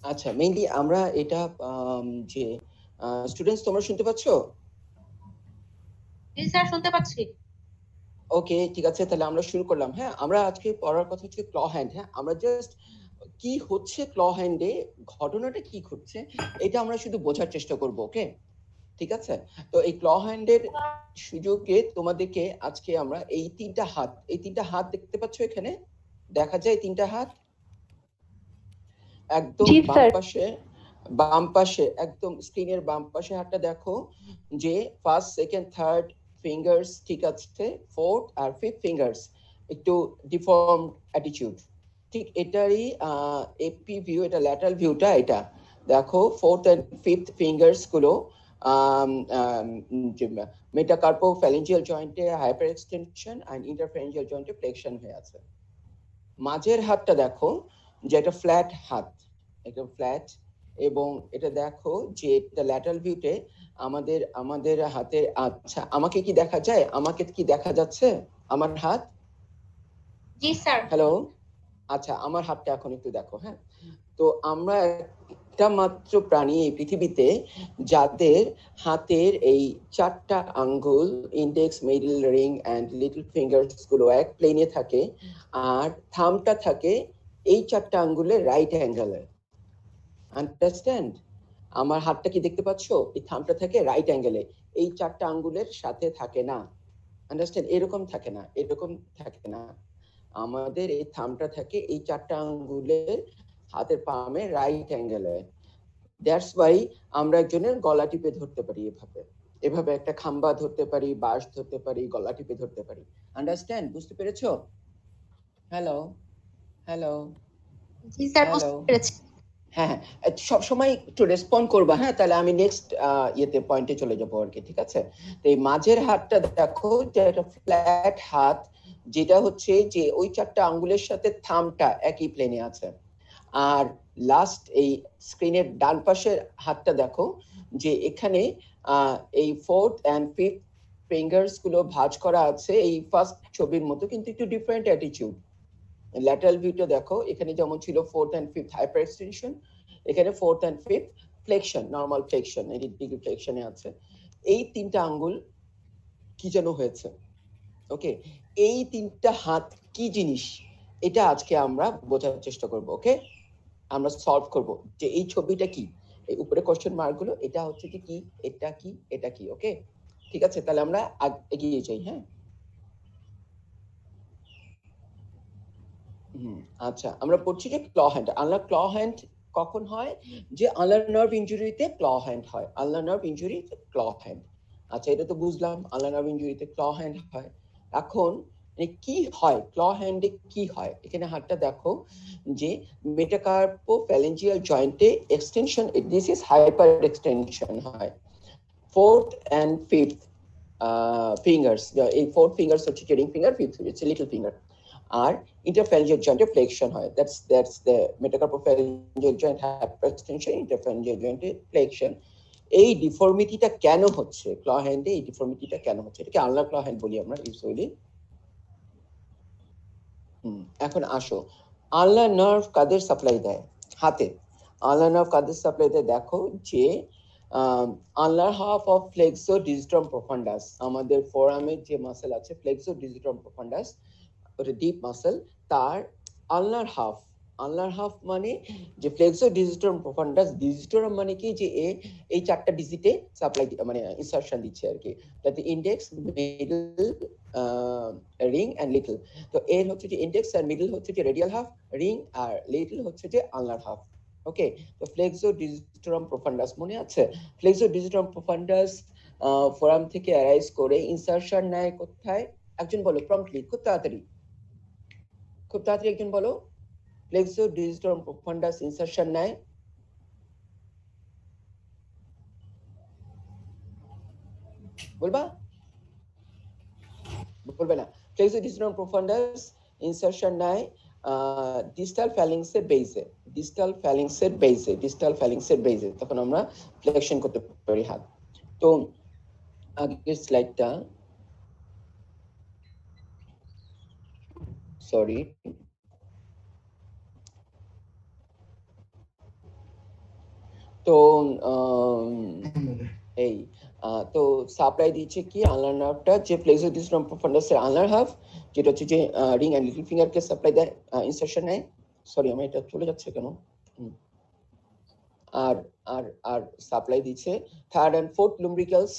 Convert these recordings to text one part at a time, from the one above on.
আচ্ছা, মেইনলি আমরা এটা যে স্টুডেন্টস তোমরা শুনতে পাচ্ছ? জি স্যার, শুনতে পাচ্ছি। ওকে, ঠিক আছে, তাহলে আমরা শুরু করলাম। হ্যাঁ, আমরা আজকে পড়ার কথা হচ্ছে ক্ল হ্যান্ড। হ্যাঁ, আমরা জাস্ট কি হচ্ছে ক্ল হ্যান্ডে, ঘটনাটা কি ঘটছে এটা আমরা শুধু বোঝার চেষ্টা করব। ওকে, ঠিক আছে। তো এই ক্ল হ্যান্ডের সুযোগে তোমাদেরকে আজকে আমরা এই তিনটা হাত দেখতে পাচ্ছ এখানে, দেখা যায় তিনটা হাত একদম জি বাম স্যার। পাশে, বাম পাশে একদম স্ক্রিনের বাম পাশে হাতটা দেখো যে ফার্স্ট সেকেন্ড থার্ড ফিঙ্গার্স ঠিক আছে, ফোর্থ আর ফিফথ ফিঙ্গার্স একটু ডিফর্ম অ্যাটিটিউড। ঠিক এটারই এপি ভিউ, এটা ল্যাটারাল ভিউটা। এটা দেখো ফোর্থ এন্ড ফিফথ ফিঙ্গার্স গুলো মেটাকার্পো ফ্যালেঞ্জিয়াল জয়েন্টে হাইপার এক্সটেনশন এন্ড ইন্টারফ্যারেঞ্জিয়াল জয়েন্টে ফ্লেকশন হয়ে আছে। মাঝের হাতটা দেখো যে একটা ফ্ল্যাট হাত, একদম ফ্ল্যাট। এবং এটা দেখো যে এটা ল্যাটারাল ভিউতে আমাদের আমাদের হাতের। আচ্ছা, আমাকে কি দেখা যায়? আমাকে কি দেখা যাচ্ছে আমার হাত? জি স্যার। হ্যালো, আচ্ছা, আমার হাতটা এখন একটু দেখো। হ্যাঁ, তো আমরা একটা মাত্র প্রাণী এই পৃথিবীতে যাদের হাতের এই চারটা আঙ্গুল, index, middle, ring and little fingers গুলো এক প্লেনে থাকে, আর থামটা থাকে এই চারটা আঙ্গুলের রাইট অ্যাঙ্গেলে। আন্ডারস্ট্যান্ড? আমার হাতটা কি দেখতে পাচ্ছ? এই থামটা থাকে রাইট অ্যাঙ্গেলে, এই চারটা আঙ্গুলের সাথে থাকে না। আন্ডারস্ট্যান্ড? এরকম থাকে না, এরকম থাকে না। আমাদের এই থামটা থাকে এই চারটা আঙ্গুলের হাতের পামে রাইট অ্যাঙ্গেলে। দ্যাটস ওয়াই আমরা একজনের গলা টিপে ধরতে পারি এভাবে, এভাবে একটা খাম্বা ধরতে পারি, বাঁশ ধরতে পারি, গলা টিপে ধরতে পারি। আন্ডারস্ট্যান্ড? বুঝতে পেরেছো? হ্যালো, হ্যালো, জি স্যার, হ্যালো। বুঝতে পেরেছি। হ্যাঁ, হ্যাঁ, সবসময় একটু রেসপন্ড করবা। হ্যাঁ, তাহলে আমি নেক্সট ইয়েতে পয়েন্টে চলে যাবো আর কি, ঠিক আছে। তো এই মাঝের হাতটা দেখো যে একটা ফ্ল্যাট হাত, যেটা হচ্ছে যে ওই চারটা আঙ্গুলের সাথে থামটা একই প্লেনে আছে। আর লাস্ট এই স্ক্রিনের ডান পাশের হাতটা দেখো যে এখানে এই ফোর্থ এন্ড ফিফথ ফিঙ্গার্স গুলো ভাঁজ করা আছে এই ফার্স্ট ছবির মতো, কিন্তু একটু ডিফারেন্ট অ্যাটিটিউড। ল্যাটারাল ভিউটা দেখো, এখানে যেমন ছিল fourth and fifth hyper extension, এখানে fourth and fifth flexion, normal flexion, এই ডিগ্রি ফ্লেকশনে আছে। এই তিনটা আঙ্গুল কি যেন হয়েছে। ওকে, এই তিনটা হাত কি জিনিস এটা আজকে আমরা বোঝার চেষ্টা করব। ওকে, আমরা সলভ করব যে এই ছবিটা কি, এই উপরে কোশ্চেন মার্ক গুলো, এটা হচ্ছে কি, এটা কি, এটা কি। ওকে, ঠিক আছে, তাহলে আমরা এগিয়ে যাই। হ্যাঁ, আচ্ছা, আমরা পড়ছি যে ক্ল হ্যান্ড, আনলার ক্ল হ্যান্ড কখন হয়? যে আনলার নার্ভ ইনজুরিতে ক্ল হ্যান্ড হয়, আনলার নার্ভ ইনজুরিতে ক্ল হ্যান্ড। আচ্ছা, এটা তো বুঝলাম, আনলার নার্ভ ইনজুরিতে ক্ল হ্যান্ড হয়। এখন কি হয় ক্ল হ্যান্ডে, কি হয়? এখানে হাতটা দেখো যে মেটাকার্পো ফ্যালেঞ্জিয়াল জয়েন্টে extension, this is hyper extension হয়। ফোর্থ এন্ড ফিফথ ফিঙ্গার্স, এই ফোর্থ ফিঙ্গার্স হচ্ছে রিং ফিঙ্গার, ফিফথ হচ্ছে লিটল ফিঙ্গার। আর ইন্টারফ্যারেঞ্জিয়াল জয়েন্টে ফ্লেকশন হয়। দ্যাটস দ্য মেটাকার্পোফ্যারেঞ্জিয়াল জয়েন্ট হাইপারএক্সটেনশন, ইন্টারফ্যারেঞ্জিয়াল জয়েন্টে ফ্লেকশন। এই ডিফর্মিটিটা কেন হচ্ছে ক্ল হ্যান্ডে? এই ডিফর্মিটিটা কেন হচ্ছে? এটাকে আনলার ক্ল হ্যান্ড বলি আমরা ইউজুয়ালি। এখন আসো, আনলার নার্ভ কাদের সাপ্লাই দেয়? হাতে। আনলার নার্ভ কাদের সাপ্লাই দেয়? দেখো যে আনলার হাফ অফ ফ্লেক্সো ডিজিটাম প্রফান্ডাস, আমাদের ফোরামের যে মাসেল আছে ফ্লেক্সো ডিজিটাম প্রফান্ডাস, ওটা ডিপ মাসেল, তার আনলার হাফ, আনলার হাফ মানে যে ফ্লেক্সো ডিজিটাম প্রফান্ডাস, ডিজিটাম মানে কি যে এই চারটা ডিজিটে সাপ্লাই মানে ইনসারশন দিচ্ছে আর কি, যাতে index, middle, ring and little. তো এর হচ্ছে যে ইন্ডেক্স আর মিডল হচ্ছে যে রেডিয়াল হাফ, রিং আর লিটল হচ্ছে যে আনলার হাফ। ওকে, তো ফ্লেক্সো ডিজিটাম প্রফান্ডাস মনে আছে? ফ্লেক্সো ডিজিটাম প্রফান্ডাস ফোরাম থেকে অ্যারাইজ করে ইনসারশন নেয় কোথায়? একজন বলো প্রম্পটলি, খুব তাড়াতাড়ি, খুব তাড়াতাড়ি একজন বলো। ফ্লেক্সো ডিজিটাম প্রফান্ডাস ইনসারশন নেয়, বলবা? বলবে না? ফ্লেক্সো ডিজিটাম প্রফান্ডাস ইনসারশন নেয় ডিস্টাল ফ্যালিংসের বেসে, ডিস্টাল ফ্যালিংসের বেসে, ডিস্টাল ফ্যালিংসের বেসে, তখন আমরা ফ্লেকশন করতে পারি হাত। তো আগের স্লাইডটা, সরি, তো এই তো সাপ্লাই দিচ্ছে কি আনলার নার্ভটা যে প্লেক্সো ডিস্ট্রাম প্রফান্ডাসের আনলার হাফ, যেটা হচ্ছে যে রিং এন্ড লিটল ফিঙ্গারকে সাপ্লাই দেয়, ইনসারশন নেয়। সরি আমার এটা চলে যাচ্ছে কেন। আর আর আর সাপ্লাই দিচ্ছে third and fourth lumbricals,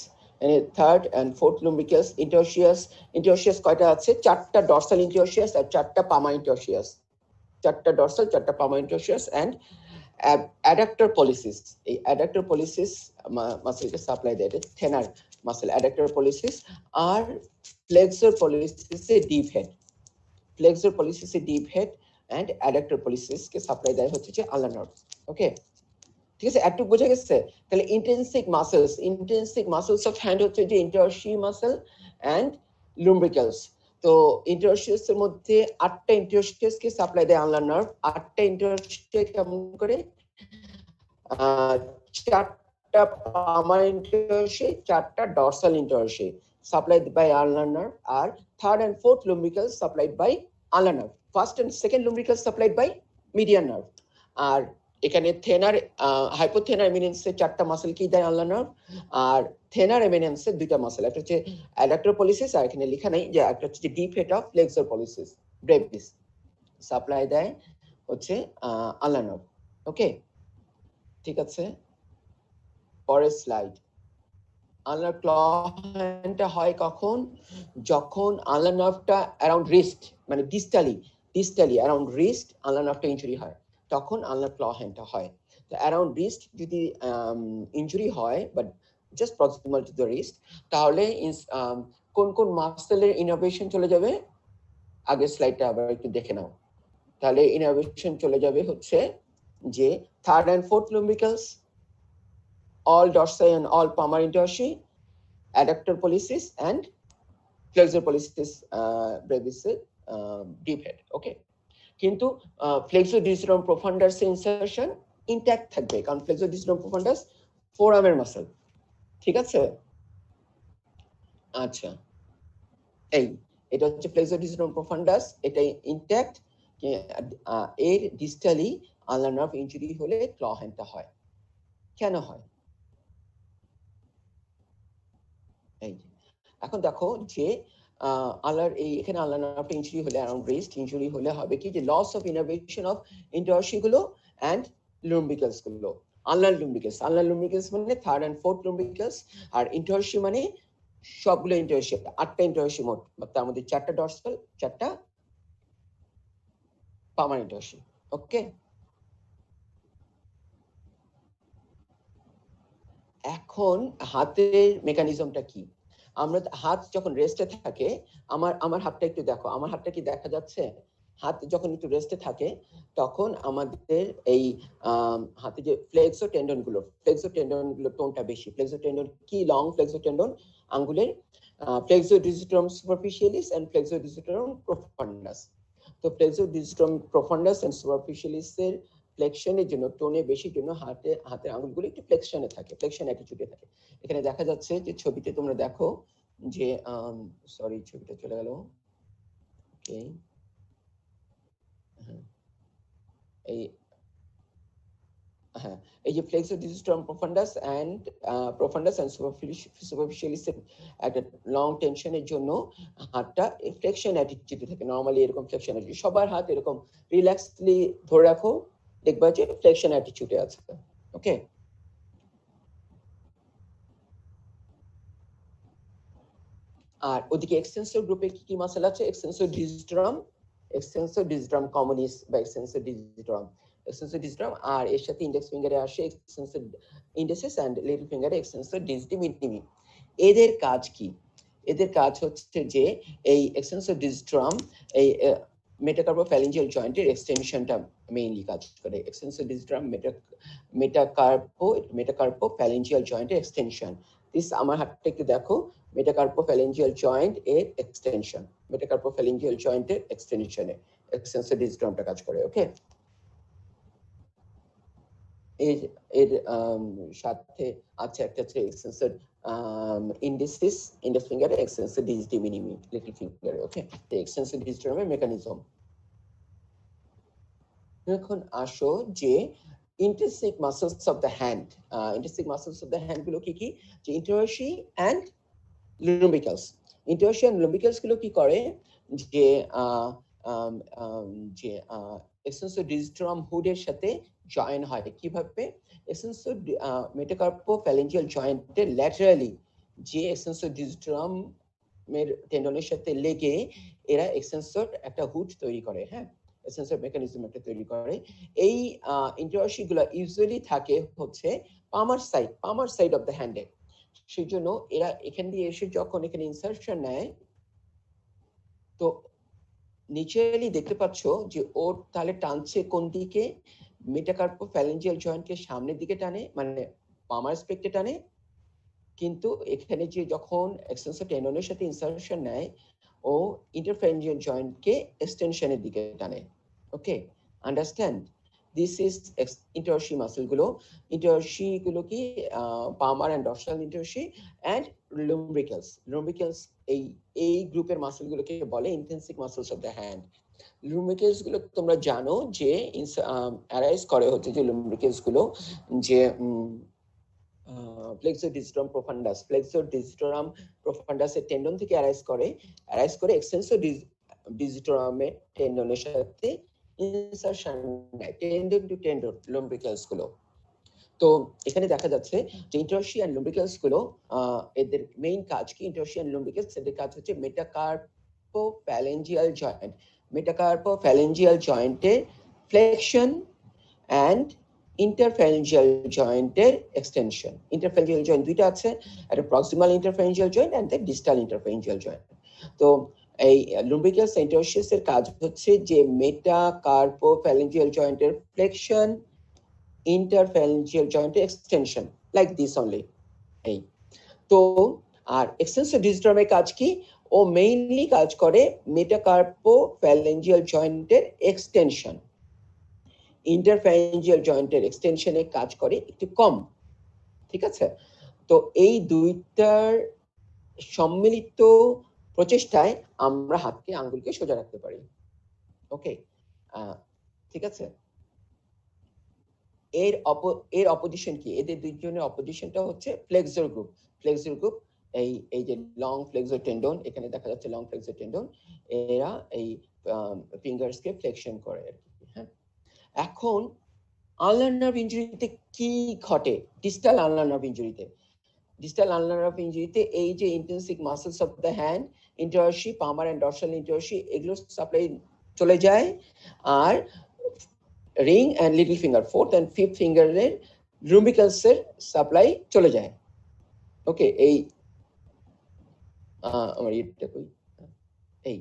third and fourth lumbricals interosseous কয়টা আছে? 4টা ডরসাল ইন্টারশিয়াস আর 4টা পামা ইন্টারশিয়াস, 4টা ডরসাল 4টা palmar interosseous and adductor pollicis. এই অ্যাডাক্টর পলিসিস মাসেলকে সাপ্লাই দেয়, এটা থেনার মাসেল অ্যাডাক্টর পলিসিস। আর ফ্লেক্সর পলিসিসে ডিপ হেড, ফ্লেক্সর পলিসিসে ডিপ হেড এন্ড অ্যাডাক্টর পলিসিসকে সাপ্লাই দেয় হচ্ছে যে আলনার নার্ভ। ওকে, ঠিক আছে, একটু বোঝা গেছে? তাহলে ইন্টেন্সিক মাসেলস অফ হ্যান্ড হচ্ছে যে ইন্টারশি মাসেল এন্ড লুম্ব্রিক্যালস। তো ইন্টারশিয়াস এর মধ্যে 8টা ইন্টারশিয়াস কে সাপ্লাই দেয় আনলার নার্ভ। 8টা ইন্টারশিয়াস কেমন করে? 4টা পামার ইন্টারশি, 4টা dorsal interossei supplied by ulnar nerve. আর third and fourth lumbricals supplied by ulnar nerve. First and second lumbricals supplied by median nerve. আর এখানে থেনার হাইপোথেনার এমিনেন্সে 4টা মাসেল কি দেয় আনলার নার্ভ, আর থেনার এমিনেন্সে 2টা মাসেল, একটা হচ্ছে অ্যাডাক্টর পলিসিস আর এখানে লেখা নাই যে একটা হচ্ছে deep head of flexor pollicis brevis supply দেয় হচ্ছে আনলার নার্ভ। ওকে, ঠিক আছে, পরের স্লাইড। আনলার ক্ল হ্যান্ডটা হয় কখন? যখন আনলার নার্ভটা অ্যারাউন্ড রিস্ট, মানে ডিস্টালি অ্যারাউন্ড রিস্ট আনলার নার্ভটা ইনজুরি হয়, তখন আনলার ক্ল হ্যান্ডটা হয়। তো অ্যারাউন্ড রিস্ট যদি ইনজুরি হয় but just proximal to the wrist, তাহলে কোন কোন মাসেলের ইনোভেশন চলে যাবে? আগের স্লাইডটা আবার একটু দেখে নাও। তাহলে ইনোভেশন চলে যাবে হচ্ছে যে third and fourth lumbricals, all dorsal and all palmar interossei, adductor pollicis and flexor pollicis brevis deep head. Okay, কিন্তু flexor digitorum profundus insertion intact থাকবে, কারণ flexor digitorum profundus ফোরামের মাসল। ঠিক আছে, আচ্ছা, এই এটা হচ্ছে flexor digitorum profundus, এটা ইনট্যাক্ট। এর ডিস্টালি আলনার নার্ভ ইনজুরি হলে ক্ল হ্যান্ডটা হয়। কেন হয়? এই এখন দেখো যে আলার এই এখানে আলার নার্ভটা ইনজুরি হলে, অ্যারাউন্ড রিস্ট ইনজুরি হলে হবে কি যে লস অফ ইনার্ভেশন অফ ইন্টারশি গুলো এন্ড লুম্ব্রিক্যালস গুলো। আনলার লুম্ব্রিক্যালস মানে থার্ড এন্ড ফোর্থ লুম্ব্রিক্যালস, আর ইন্টারশি মানে সবগুলো ইন্টারশি, 8টা ইন্টারশি মোট, তার মধ্যে 4টা ডরসাল 4টা পামার ইন্টারশি। ওকে, এখন হাতের মেকানিজমটা কি? আমরা হাত যখন রেস্টে থাকে, আমার হাতটা একটু দেখো, আমার হাতটা কি দেখা যাচ্ছে? হাত যখন একটু রেস্টে থাকে তখন আমাদের এই হাতে যে ফ্লেক্সো টেন্ডন গুলো টোনটা বেশি। ফ্লেক্সো টেন্ডন কি? লং ফ্লেক্সো টেন্ডন আঙ্গুলের, flexo digitorum superficialis and flexo digitorum profundus. তো flexo digitorum profundus and superficialis এর ফ্লেকশনের জন্য, টোনে বেশির জন্য হাতের আঙুলগুলো একটু ফ্লেকশনে থাকে, ফ্লেকশন অ্যাটিটিউডে থাকে। এখানে দেখা যাচ্ছে যে ছবিতে তোমরা দেখো যে সরি ছবিটা চলে গেল। ওকে, এই হ্যাঁ, এই যে ফ্লেক্সর ডিজিটাম প্রোফান্ডাস এন্ড সুপারফিশিয়ালিস একটা লং টেনশনের জন্য হাতটা ফ্লেকশন অ্যাটিটিউডে থাকে। নরমালি এরকম ফ্লেকশন অ্যাটিটিউড, সবার হাত এরকম রিল্যাক্সলি ধরে রাখো, দেখবা যে ফ্লেকশন অ্যাটিটিউডে আছে। ওকে, আর ওদিকে এক্সটেন্সর গ্রুপে কি কি মাসেল আছে? এক্সটেন্সর ডিজিটাম কমনিস বা এক্সটেন্সর ডিজিটাম, আর এর সাথে ইন্ডেক্স ফিঙ্গারে আসে এক্সটেন্সর ইন্ডেক্সিস এন্ড লিটল ফিঙ্গারে এক্সটেন্সর ডিজিটি মিনিমি। এদের কাজ কি? এদের কাজ হচ্ছে যে এই এক্সটেন্সর ডিজিটাম এই মেটাকার্পোফ্যালেঞ্জিয়াল জয়েন্টের এক্সটেনশনটা মেইনলি কাজ করে। এক্সটেন্সর ডিজিটাম মেটাকার্পোফ্যালেঞ্জিয়াল জয়েন্টের এক্সটেনশন। দিস আমার হাতটা একটু দেখো, মেটাকার্পোফ্যালেঞ্জিয়াল জয়েন্ট এর এক্সটেনশন, মেটাকার্পোফ্যালেঞ্জিয়াল জয়েন্টের এক্সটেনশনে এক্সটেন্সর ডিজিটামটা কাজ করে। ওকে, এর এর সাথে আছে একটা হচ্ছে এক্সটেন্সর ইন্ডেক্স ফিঙ্গারে, এক্সটেন্সর ডিজিটি মিনিমি লিটল ফিঙ্গারে। ওকে, এক্সটেন্সর ডিজিটামের মেকানিজম। এখন আসো যে intrinsic muscles of the hand. Intrinsic muscles of the hand গুলো কি কি? যে interossei and lumbicals. Interossei and lumbicals গুলো কি করে? যে যে extensodigitorum hood এর সাথে জয়েন হয়। কিভাবে? metacarpophalangeal joint এর laterally যে extensodigitorum এর টেন্ডনের সাথে লেগে এরা এক্সটেন্সর একটা হুড তৈরি করে, হ্যাঁ, এক্সটেন্সর মেকানিজম একটা তৈরি করে। এই ইন্টারসি গুলো ইউজুয়ালি থাকে হচ্ছে পামার সাইড অফ দ্য হ্যান্ডে। সেই জন্য এরা এখান দিয়ে এসে যখন এখানে ইনসারশন নেয়, তো নিচেলি দেখতে পাচ্ছ যে ওর তাহলে টানছে কোন দিকে? মেটাকার্পোফ্যালেঞ্জিয়াল জয়েন্টকে সামনের দিকে টানে, মানে পামার স্পেক্টে টানে। কিন্তু এখানে যে যখন এক্সটেন্সর টেন্ডনের সাথে ইনসারশন নেয়, ও ইন্টারফ্যারেঞ্জিয়াল জয়েন্টকে এক্সটেনশনের দিকে টানে। Okay, understand? This is interossei muscle গুলো। ইন্টারসি গুলো কি? Palmar and dorsal interossei and lumbricals. Lumbricals এই গ্রুপের মাসল গুলোকে বলে intrinsic muscles of the hand. Lumbricals গুলো তোমরা জানো যে অ্যারাইজ করে হচ্ছে যে লুম্ব্রিকেলস গুলো যে flexor digitorum profundus এর টেন্ডন থেকে অ্যারাইজ করে এক্সটেন্সর digitorum এর টেন্ডনের সাথে ইনসারশন নেয়, টেন্ডন টু টেন্ডন লুম্ব্রিকেলস গুলো। তো এখানে দেখা যাচ্ছে যে ইন্টারসি এন্ড লুম্ব্রিকেলস গুলো এদের মেইন কাজ কি? ইন্টারসি এন্ড লুম্ব্রিকেলস এদের কাজ হচ্ছে মেটাকার্পোফ্যালেঞ্জিয়াল জয়েন্ট, মেটাকার্পোফ্যালেঞ্জিয়াল জয়েন্টের ফ্লেকশন এন্ড ইন্টারফ্যারেঞ্জিয়াল জয়েন্টের এক্সটেনশন। ইন্টারফ্যারেঞ্জিয়াল জয়েন্ট দুইটা আছে, একটা proximal interphalangeal joint and the distal interphalangeal joint. তো এই লুম্ব্রিকেলস ইন্টারসিস এর কাজ হচ্ছে যে মেটাকার্পোফ্যালেঞ্জিয়াল জয়েন্টের ফ্লেকশন, ইন্টারফ্যারেঞ্জিয়াল জয়েন্টের এক্সটেনশন, লাইক দিস অনলি। এই তো আর এক্সটেন্সর ডিজিটামের কাজ কি? ও মেইনলি কাজ করে মেটাকার্পোফ্যালেঞ্জিয়াল জয়েন্টের এক্সটেনশন। ইন্টারফ্যারেঞ্জিয়াল জয়েন্টের এক্সটেনশনে কাজ করে একটু কম, ঠিক আছে? তো এই দুইটার সম্মিলিত প্রচেষ্টায় আমরা হাতকে আঙ্গুলকে সোজা রাখতে পারি। ওকে, ঠিক আছে? এর অপোজিশন কি? এদের দুইজনের অপোজিশনটা হচ্ছে ফ্লেক্সর গ্রুপ। ফ্লেক্সর গ্রুপ এই যে লং ফ্লেক্সর টেন্ডন, এখানে দেখা যাচ্ছে লং ফ্লেক্সর টেন্ডন, এরা এই ফিঙ্গার্সকে ফ্লেকশন করে আর কি, হ্যাঁ। এখন আলনার নার্ভ ইনজুরিতে কি ঘটে? ডিস্টাল আলনার নার্ভ ইনজুরিতে, এই যে intrinsic muscles of the hand, interossei, palmar and dorsal interossei, এগুলো সাপ্লাই চলে যায়, আর ring and little finger, fourth and fifth ফিঙ্গারের লুম্ব্রিকেলস এর সাপ্লাই চলে যায়। ওকে, এই আমার এটা কই, এই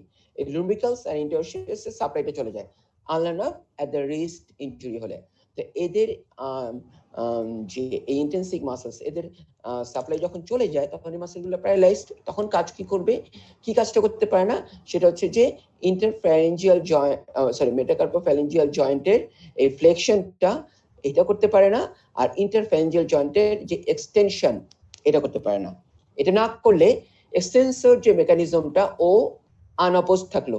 লুম্ব্রিকেলস এন্ড ইন্টারসি এর সাপ্লাইটা চলে যায় ulnar nerve at the wrist injury হলে। তো এদের যে ইন্টেন্সিক মাসলস, এদের সাপ্লাই যখন চলে যায় তখন এই মাসলগুলো প্যারালাইজড। তখন কাজ কি করবে? কি কাজটা করতে পারে না? সেটা হচ্ছে যে ইন্টারফ্যারেঞ্জিয়াল জয়েন্ট, মেটাকার্পোফ্যালেঞ্জিয়াল জয়েন্টের এই ফ্লেকশনটা এটা করতে পারে না, আর ইন্টারফ্যারেঞ্জিয়াল জয়েন্টের যে এক্সটেনশন এটা করতে পারে না। এটা না করলে এক্সটেন্সর যে মেকানিজমটা ও আনঅপোজ থাকলো,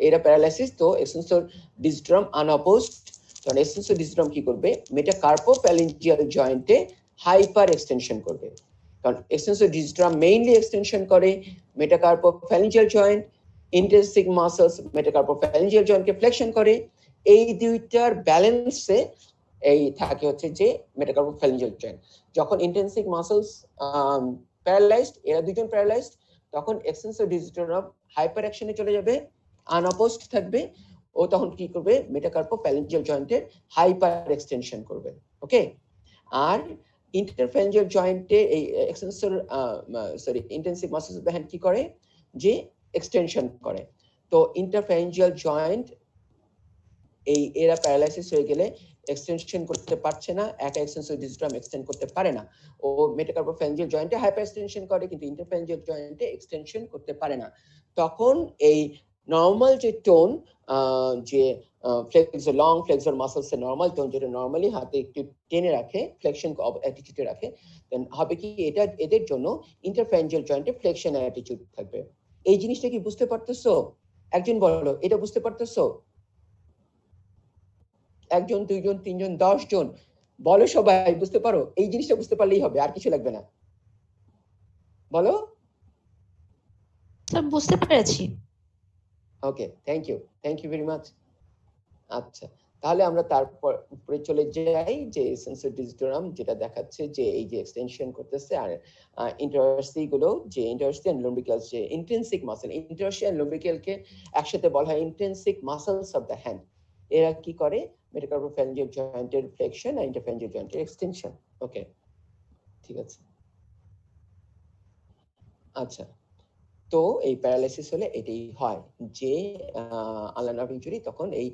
এরা প্যারালাইসিস, তো এক্সটেন্সর ডিজিটাম আনঅপোজড, তখন এক্সটেন্সর ডিজিটাম কি করবে? মেটাকার্পোফ্যালেঞ্জিয়াল জয়েন্টে হাইপার এক্সটেনশন করবে। কারণ এক্সটেন্সর ডিজিটাম মেইনলি এক্সটেনশন করে মেটাকার্পোফ্যালেঞ্জিয়াল জয়েন্ট, ইন্টেন্সিক মাসলস মেটাকার্পোফ্যালেঞ্জিয়াল জয়েন্টকে ফ্লেকশন করে। এই দুইটার ব্যালেন্সে এই থাকে হচ্ছে যে মেটাকার্পোফ্যালেঞ্জিয়াল জয়েন্ট। যখন ইন্টেন্সিক মাসলস প্যারালাইজড, এরা দুইজন প্যারালাইজড, তখন এক্সটেন্সর ডিজিটাম হাইপার অ্যাকশনে চলে যাবে, আনঅপোজড থাকবে, ও তখন কি করবে? মেটাকার্পোফ্যালেঞ্জিয়াল জয়েন্টের হাইপার এক্সটেনশন করবে। ওকে, আর ইন্টারফ্যারেঞ্জিয়াল জয়েন্টে এই extensor intrinsic muscles of the hand কি করে? যে এক্সটেনশন করে। তো ইন্টারফ্যারেঞ্জিয়াল জয়েন্ট এরা প্যারালাইসিস হয়ে গেলে এক্সটেনশন করতে পারছে না, একা এক্সটেন্সর ডিজিটাম এক্সটেন্ড করতে পারে না। ও মেটাকার্পোফ্যালেঞ্জিয়াল জয়েন্টে হাইপার এক্সটেনশন করে, কিন্তু ইন্টারফ্যারেঞ্জিয়াল জয়েন্টে এক্সটেনশন করতে পারে না। তখন এই নরমাল যে টোন, যে ফ্লেক্সর, লং ফ্লেক্সর মাসলস এর নরমাল টোন, যেটা নরমালি হাতে একটু টেনে রাখে, ফ্লেকশন অ্যাটিটিউডে রাখে, দেন হবে কি? এটা এদের জন্য ইন্টারফ্যারেঞ্জিয়াল জয়েন্টে ফ্লেকশন অ্যাটিটিউড থাকবে। এই জিনিসটা কি বুঝতে পারতেছো? একজন বলো, এটা বুঝতে পারতেছো? একজন, দুইজন, তিনজন, 10 জন, বলো সবাই, বুঝতে পারো? এই জিনিসটা বুঝতে পারলেই হবে, আর কিছু লাগবে না। বলো। স্যার বুঝতে পেরেছি। ওকে, থ্যাংক ইউ ভেরি মাচ। আচ্ছা, তাহলে আমরা তারপর উপরে চলে যাই যে সেন্সর ডিজিটোরাম যেটা দেখাচ্ছে যে এই যে এক্সটেনশন করতেছে, আর ইন্টারসি গুলো, যে ইন্টারসি এন্ড লুম্ব্রিক্যালস, যে ইন্ট্রিনসিক মাসল, ইন্টারসি এন্ড লুম্ব্রিক্যালকে একসাথে বলা হয় intrinsic muscles of the hand. এরা কি করে? মেটাকার্পোফ্যারিঞ্জিয়াল জয়েন্টের ফ্লেকশন আর ইন্টারফ্যারিঞ্জিয়াল জয়েন্টের এক্সটেনশন। ওকে, ঠিক আছে। আচ্ছা, তো এই প্যারালাইসিস হলে এটাই হয় যে আনলার নার্ভ ইনজুরি, তখন এই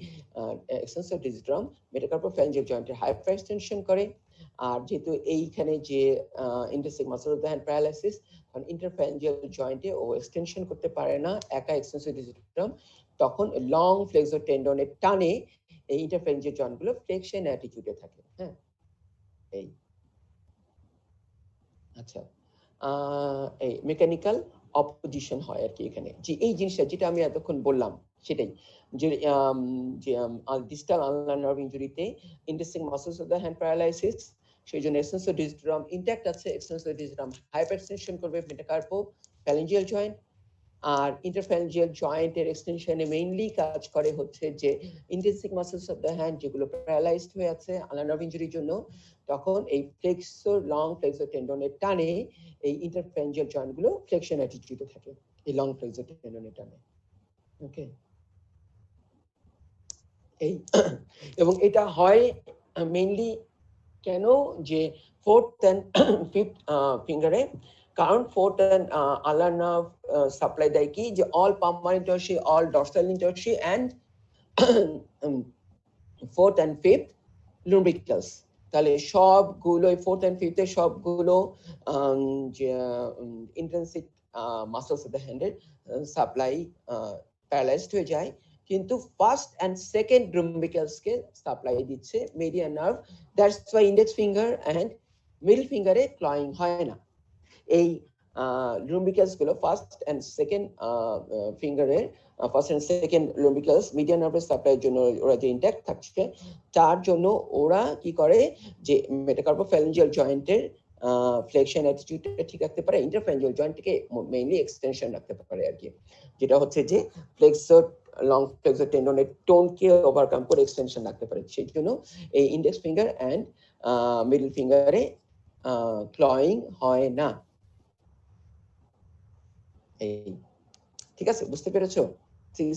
এক্সটেনসর ডিজিটাম মেটাকার্পোফ্যারিঞ্জিয়াল জয়েন্টের হাইপার এক্সটেনশন করে। আর যেহেতু এইখানে যে intrinsic muscle of the hand paralysis, কারণ ইন্টারফ্যারিঞ্জিয়াল জয়েন্টে ও এক্সটেনশন করতে পারে না একা এক্সটেনসর ডিজিটাম, তখন লং ফ্লেক্সর টেন্ডনের টানে এই ইন্টারফ্যারিঞ্জিয়াল জয়েন্টগুলো ফ্লেকশন অ্যাটিটিউডে থাকে। হ্যাঁ, এই আচ্ছা, এই মেকানিক্যাল অপোজিশন হয় আর কি এখানে, যে এই জিনিসটা যেটা আমি এতক্ষণ বললাম সেটাই, যে ডিস্টাল আনলার নার্ভ ইনজুরিতে intrinsic muscles of the hand paralysis, সেই জন্য এক্সটেনসর ডিজিটাম ইনট্যাক্ট আছে, এক্সটেনসর ডিজিটাম হাইপার এক্সটেনশন করবে মেটাকার্পো ফ্যারিঞ্জিয়াল জয়েন্ট। আর ইন্টারফ্যারিঞ্জিয়াল জয়েন্টের এক্সটেনশনে মেইনলি কাজ করে হচ্ছে যে ইন্টারসিক মাসলস অফ দ্য হ্যান্ড যেগুলো প্যারালাইজড হয়ে আছে আনলার নার্ভ ইনজুরির জন্য, তখন এই ফ্লেক্সর লং ফ্লেক্সর টেন্ডনের টানে এই ইন্টারফ্যারিঞ্জিয়াল জয়েন্ট গুলো ফ্লেকশন অ্যাটিটিউডে থাকে, এই লং ফ্লেক্সর টেন্ডনের টানে। ওকে, এই এবং এটা হয় মেইনলি কেন, যে ফোর্থ এন্ড ফিফথ ফিঙ্গারে, কারণ fourth and ulnar nerve supply দেয় কি, যে all palmar interossei, all dorsal interossei and fourth and fifth lumbricals. তাহলে সবগুলো ফোর্থ এন্ড ফিফথ এর সবগুলো যে ইন্ট্রিনসিক মাসলস অফ দ্য হ্যান্ডের সাপ্লাই প্যারালাইজড হয়ে যায়, কিন্তু ফার্স্ট এন্ড সেকেন্ড লুম্ব্রিক্যালস কে সাপ্লাই দিচ্ছে median nerve. That's why index finger and middle ফিঙ্গারে ক্লয়িং হয় না। এই লুম্ব্রিক্যালস গুলো ফার্স্ট এন্ড সেকেন্ড ফিঙ্গারের ফার্স্ট এন্ড সেকেন্ড লুম্ব্রিক্যালস মিডিয়ান নার্ভের সাপ্লাইয়ের জন্য ওরা যে ইনট্যাক্ট থাকছে, তার জন্য ওরা কি করে, যে মেটাকার্পোফ্যারিঞ্জিয়াল জয়েন্টের ফ্লেকশন অ্যাটিটিউডটা ঠিক রাখতে পারে, ইন্টারফ্যারিঞ্জিয়াল জয়েন্টকে মেইনলি এক্সটেনশন রাখতে পারে আর কি, যেটা হচ্ছে যে ফ্লেক্সর লং ফ্লেক্সর টেন্ডনের টোনকে ওভারকাম করে এক্সটেনশন রাখতে পারে। সেই জন্য এই ইন্ডেক্স ফিঙ্গার এন্ড মিডল ফিঙ্গারে ক্লয়িং হয় না। এই ঠিক আছে, বুঝতে পেরেছো?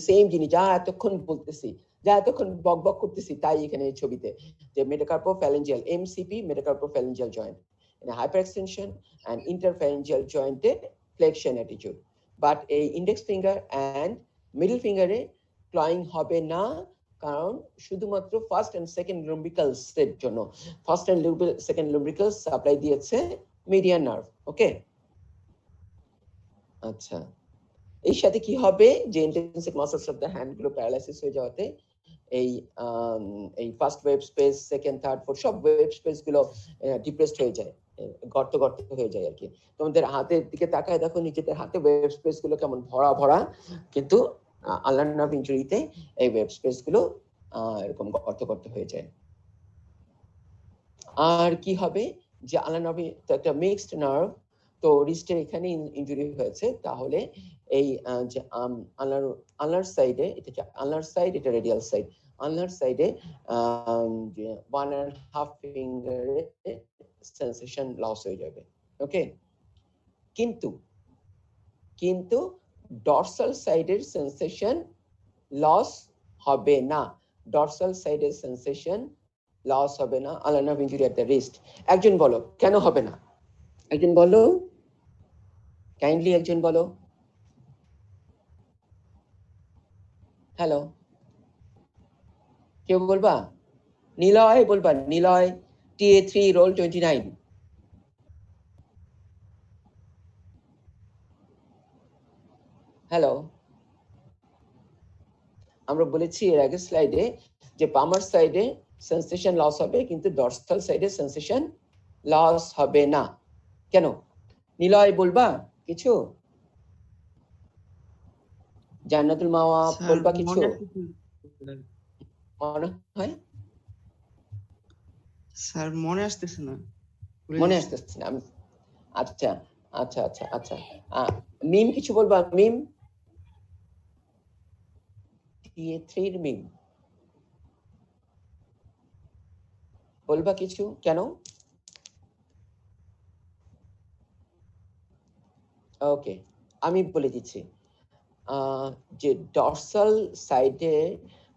সেম জিনিস যা এতক্ষণ বলতেছি, যা এতক্ষণ বক বক করতেছি, তাই এখানে এই ছবিতে, যে metacarpophalangeal MCP metacarpophalangeal joint hyper extension and interphalangeal জয়েন্টে ফ্লেকশন অ্যাটিটিউড, বাট এই ইন্ডেক্স ফিঙ্গার এন্ড মিডল ফিঙ্গারে ক্লয়িং হবে না, কারণ শুধুমাত্র ফার্স্ট এন্ড সেকেন্ড লুম্ব্রিক্যালস এর জন্য, ফার্স্ট এন্ড সেকেন্ড লুম্ব্রিক্যালস সাপ্লাই দিয়েছে মিডিয়ান নার্ভ। ওকে, আচ্ছা, এই সাথে কি হবে, যে intrinsic muscles of the hand গুলো প্যারালাইসিস হয়ে যাওয়াতে এই first web space, second, third, fourth সব ওয়েব স্পেস গুলো ডিপ্রেসড হয়ে যায়, গর্ত গর্ত হয়ে যায় আর কি। তোমাদের হাতের দিকে তাকায় দেখো, নিজেদের হাতে ওয়েব স্পেস গুলো কেমন ভরা ভরা, কিন্তু আনলার নার্ভ ইনজুরিতে এই ওয়েব স্পেস গুলো এরকম গর্ত গর্ত হয়ে যায়। আর কি হবে, যে আনলার নার্ভ তো একটা মিক্সড নার্ভ, তো রিস্টের এখানে ইনজুরি হয়েছে, তাহলে এই যে আনলার সাইডে, এটা আনলার সাইড, এটা রেডিয়াল সাইড, আনলার সাইডে যে 1.5 ফিঙ্গারে সেন্সেশন লস হয়ে যাবে। ওকে, কিন্তু ডরসাল সাইডের সেন্সেশন লস হবে না, ডরসাল সাইডের সেন্সেশন লস হবে না ulnar nerve injury at the wrist. একজন বলো কেন হবে না, একজন বলো, কাইন্ডলি একজন বলো। হ্যালো, কেউ বলবা? নিলয় বলবা, নিলয়, TA3 রোল 29। হ্যালো, আমরা বলেছি এর আগের স্লাইডে যে পামার সাইডে সেন্সেশন লস হবে, কিন্তু ডরসাল সাইডে সেন্সেশন লস হবে না। কেন? নিলয় বলবা কিছু? জান্নাতুল মাওয়া বলবা কিছু? মনে হয় স্যার মনে আসতেছে না, ভুলে মনে গেছি। আসতেছে না আচ্ছা আচ্ছা আচ্ছা আচ্ছা মিম কিছু বলবা? মিম TA3 এর মিম বলবা কিছু? কেন? ওকে, আমি বলে দিচ্ছি। যে ডরসাল সাইডে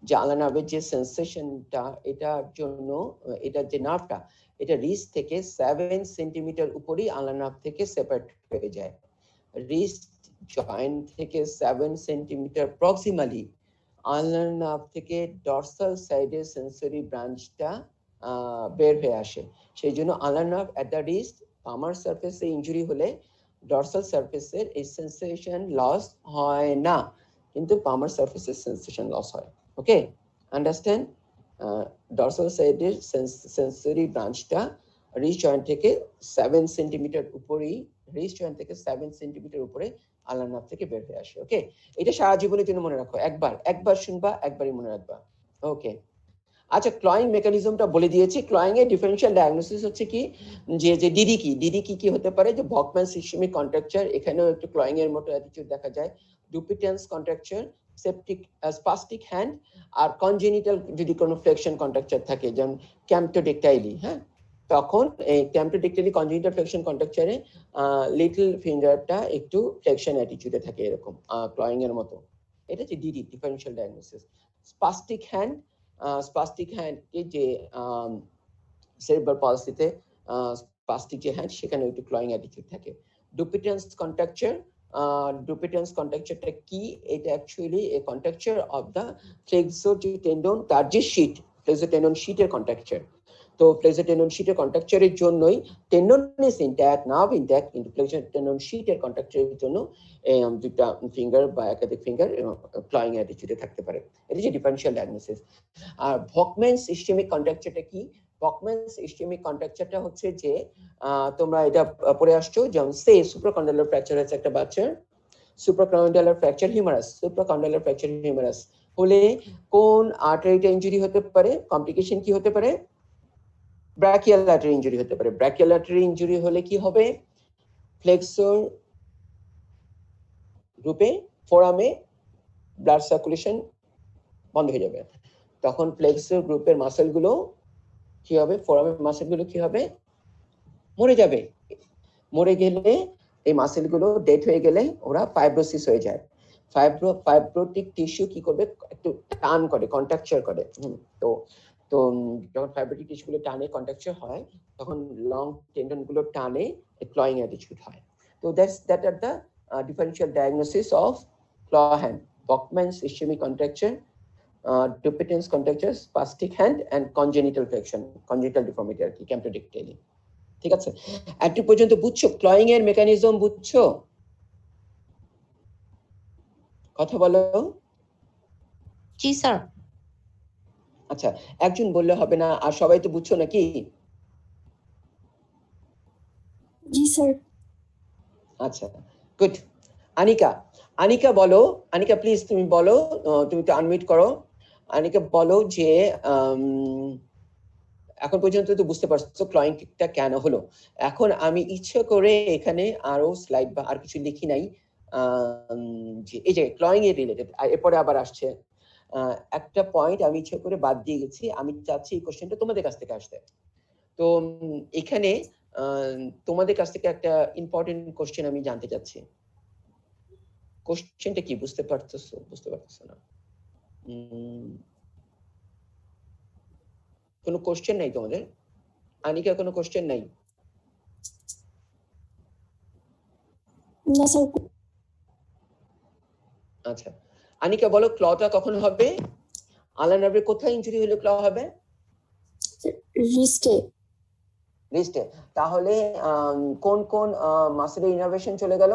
যে আলানার্ভের যে সেন্সেশনটা, এটার জন্য এটার যে নার্ভটা, এটা রিস্ট থেকে 7 সেন্টিমিটার উপরেই আলানার্ভ থেকে সেপারেট হয়ে যায়। রিস্ট জয়েন্ট থেকে 7 সেন্টিমিটার প্রক্সিমালি আলানার্ভ থেকে ডরসাল সাইডের সেন্সরি ব্রাঞ্চটা বের হয়ে আসে। সেই জন্য আলানার্ভ এট দ্য রিস্ট পামার সারফেসে ইনজুরি হলে ডরসাল সারফেসের এই সেন্সেশন লস হয় না, কিন্তু পামার সারফেসের সেন্সেশন লস হয়। Okay, understand? ডরসাল সাইডের সেন্সরি ব্রাঞ্চটা রিস্ট জয়েন্ট থেকে 7 সেন্টিমিটার উপরেই, রিস্ট জয়েন্ট থেকে 7 সেন্টিমিটার উপরে আলানার্ভ থেকে বের হয়ে আসে। ওকে, এটা সারা জীবনের জন্য মনে রাখো, একবার শুনবা, একবারই মনে রাখবা। ওকে, আচ্ছা, ক্লয়িং মেকানিজমটা বলে দিয়েছি। ক্লয়িং এর ডিফারেনশিয়াল ডায়াগনোসিস হচ্ছে কি, যে ডিডি কি হতে পারে, যে ভকম্যান সিস্টেমিক কন্ট্রাকচার, এখানেও একটু ক্লয়িং এর মতো অ্যাটিটিউড দেখা যায়। ডুপিটেন্স কন্ট্রাকচার, সেপ্টিক স্পাস্টিক হ্যান্ড, আর কনজেনিটাল যদি কোনো ফ্লেকশন কন্ট্রাকচার থাকে, যেমন ক্যাম্পটোডেকটাইলি, হ্যাঁ, তখন এই ক্যাম্পটোডেকটাইলি কনজেনিটাল ফ্লেকশন কন্ট্রাকচারে লিটল ফিঙ্গারটা একটু ফ্লেকশন অ্যাটিটিউডে থাকে, এরকম ক্লয়িং এর মতো। এটা হচ্ছে DD, differential diagnosis. Spastic hand, spastic হ্যান্ডকে যে সেরিব্রাল পলসিতে স্পাস্টিক যে হ্যান্ড, সেখানে একটু ক্লয়িং অ্যাটিটিউড থাকে। ডুপিটেন্স কন্ট্রাকচার, ডুপিটেন্স কন্ট্রাকচারটা কি? এটা actually A contracture of the flexor যে টেন্ডন, তার যে শীট, ফ্লেক্সর টেন্ডন শীটের কন্ট্রাকচার। তো ফ্লেক্সর টেন্ডন শীটের কন্ট্রাকচারের জন্যই tendon is intact, nerve intact, কিন্তু ফ্লেক্সর টেন্ডন শীটের কন্ট্রাকচারের জন্য দুটা ফিঙ্গার বা একাধিক ফিঙ্গার ক্লয়িং অ্যাটিটিউডে থাকতে পারে। এটা যে ডিফারেনশিয়াল ডায়াগনোসিস। আর ভকম্যানস ইসচেমিক কন্ট্রাকচারটা কি? ভকম্যানস ইসচেমিক কন্ট্রাকচারটা হচ্ছে যে তোমরা এটা পড়ে আসছো, যেমন সে সুপ্রাকন্ডালার ফ্র্যাকচার হচ্ছে একটা বাচ্চার, সুপ্রাকন্ডালার ফ্র্যাকচার হিউমারাস, সুপ্রাকন্ডালার ফ্র্যাকচার হিউমারাস হলে কোন আর্টারিটা ইনজুরি হতে পারে? কমপ্লিকেশন কি হতে পারে? ব্র্যাকিয়াল আর্টারি ইনজুরি হতে পারে। ব্র্যাকিয়াল আর্টারি ইনজুরি হলে কি হবে? ফ্লেক্সর গ্রুপে, ফোরামে ব্লাড সার্কুলেশন বন্ধ হয়ে যাবে। তখন ফ্লেক্সর গ্রুপের মাসেলগুলো কি হবে? ফোরামের মাসেলগুলো কি হবে? মরে যাবে। মরে গেলে এই মাসেলগুলো ডেড হয়ে গেলে ওরা ফাইব্রোসিস হয়ে যায়। ফাইব্রোটিক টিস্যু কি করবে? একটু টান করে, কন্ট্রাকচার করে। তো তো যখন ফাইব্রোটিক টিস্যুগুলো টানে, কন্ট্রাকচার হয়, তখন লং টেন্ডন গুলো টানে, ক্লয়িং অ্যাটিটিউড হয়। তো that are the differential diagnosis of claw hand: Volkmann's ischaemic contracture, Dupuytren's contracture, spastic hand, and congenital flexion, congenital deformity আর কি, ক্যাম্পটোডেকটাইলি। ঠিক আছে, একটু পর্যন্ত বুঝছো? ক্লয়িং এর মেকানিজম বুঝছো? কথা বলো। জি স্যার। আচ্ছা, একজন বললে হবে না, আর সবাই তো বুঝছো নাকি? জি স্যার। আচ্ছা, গুড। আনিকা, আনিকা বলো, আনিকা প্লিজ তুমি বলো, তুমি তো আনমিউট করো। আনিকা বলো যে এখন পর্যন্ত তো বুঝতে পারছো ক্লয়িংটা কেন হলো। এখন আমি ইচ্ছে করে এখানে আরো স্লাইড বা আর কিছু লিখি নাই, যে এই যে ক্লয়িং এর রিলেটেড, এরপরে আবার আসছে একটা পয়েন্ট আমি ইচ্ছে করে বাদ দিয়ে গেছি। আমি চাচ্ছি এই কোশ্চেনটা তোমাদের কাছ থেকে আসতে। তো এখানে তোমাদের কাছ থেকে একটা ইম্পর্টেন্ট কোশ্চেন আমি জানতে চাচ্ছি। কোশ্চেনটা কি বুঝতে পারতেছো? বুঝতে পারতেছো না? কোনো কোশ্চেন নাই তোমাদের? আনিকা, কোনো কোশ্চেন নাই? না স্যার। আচ্ছা, আনিকা বলো, ক্লটা কখন হবে? আলানার্ভের কোথায় ইনজুরি হলে ক্ল হবে? রিস্টে। রিস্টে। তাহলে কোন কোন মাসেলের ইনার্ভেশন চলে গেল?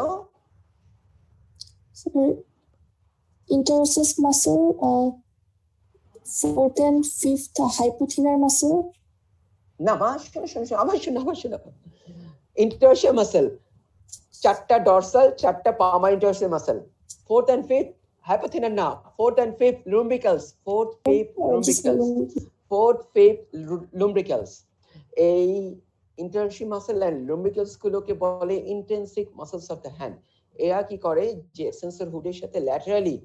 ইন্টারোসেস muscle, fourth and fifth hypothenar muscle. না মা, শোনো শোনো শোনো, আবার শোনো। ইন্টারোসিয়াস মাসেল, 4টা ডরসাল, 4টা palmar interosseous muscle. fourth and fifth hypothenar না, fourth and fifth lumbricals, fourth fifth lumbricals, এই ইন্টারশি মাসেল অ্যান্ড লুম্বিকালস গুলোকে বলে intrinsic muscles of the hand. এরা কি করে যে এক্সটেন্সর হুডের সাথে ল্যাটারালি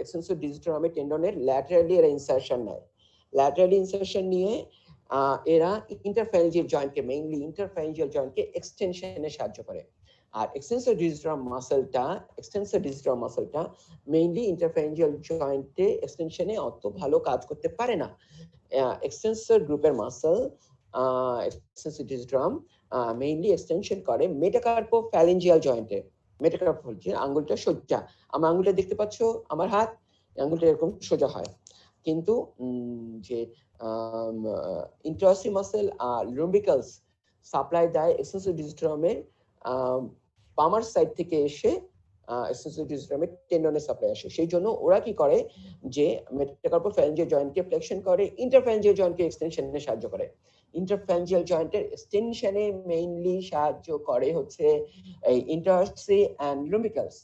এক্সটেন্সর ডিজিটাল টেন্ডনের ল্যাটারালি এরা ইনসারশন নেয়। ল্যাটারালি ইনসারশন নিয়ে এরা ইন্টারফ্যারেঞ্জিয়াল জয়েন্টকে মেইনলি ইন্টারফ্যারেঞ্জিয়াল জয়েন্টকে এক্সটেনশনে সাহায্য করে। আর এক্সটেন্সর ডিজিটাল মাসেলটা মেইনলি ইন্টারফ্যারেঞ্জিয়াল জয়েন্টে এক্সটেনশনে অত ভালো কাজ করতে পারে না। এক্সটেন্সর গ্রুপের muscle extensor digital mainly extension করে মেটাকার্পোফ্যালেঞ্জিয়াল জয়েন্টে। মেটাকার্পোফ্যালেঞ্জিয়াল আঙ্গুলটা সোজা, আমার আঙ্গুলটা দেখতে পাচ্ছ, আমার হাত আঙ্গুলটা এরকম সোজা হয়, কিন্তু যে ইন্টারসি মাসেল আর লুম্বিকালস সাপ্লাই দেয় এক্সটেন্সর ডিজিটামের পামার সাইড থেকে এসে এক্সটেন্সর ডিজিটামের টেন্ডনে সাপ্লাই আসে। সেই জন্য ওরা কি করে যে মেটাকার্পোফ্যালেঞ্জিয়াল জয়েন্টকে ফ্লেকশন করে, ইন্টারফ্যারেঞ্জিয়াল জয়েন্টকে এক্সটেনশনে সাহায্য করে। ইন্টারফ্যারেঞ্জিয়াল জয়েন্টের এক্সটেনশনে মেইনলি সাহায্য করে হচ্ছে এই ইন্টারসি অ্যান্ড লুম্বিকালস।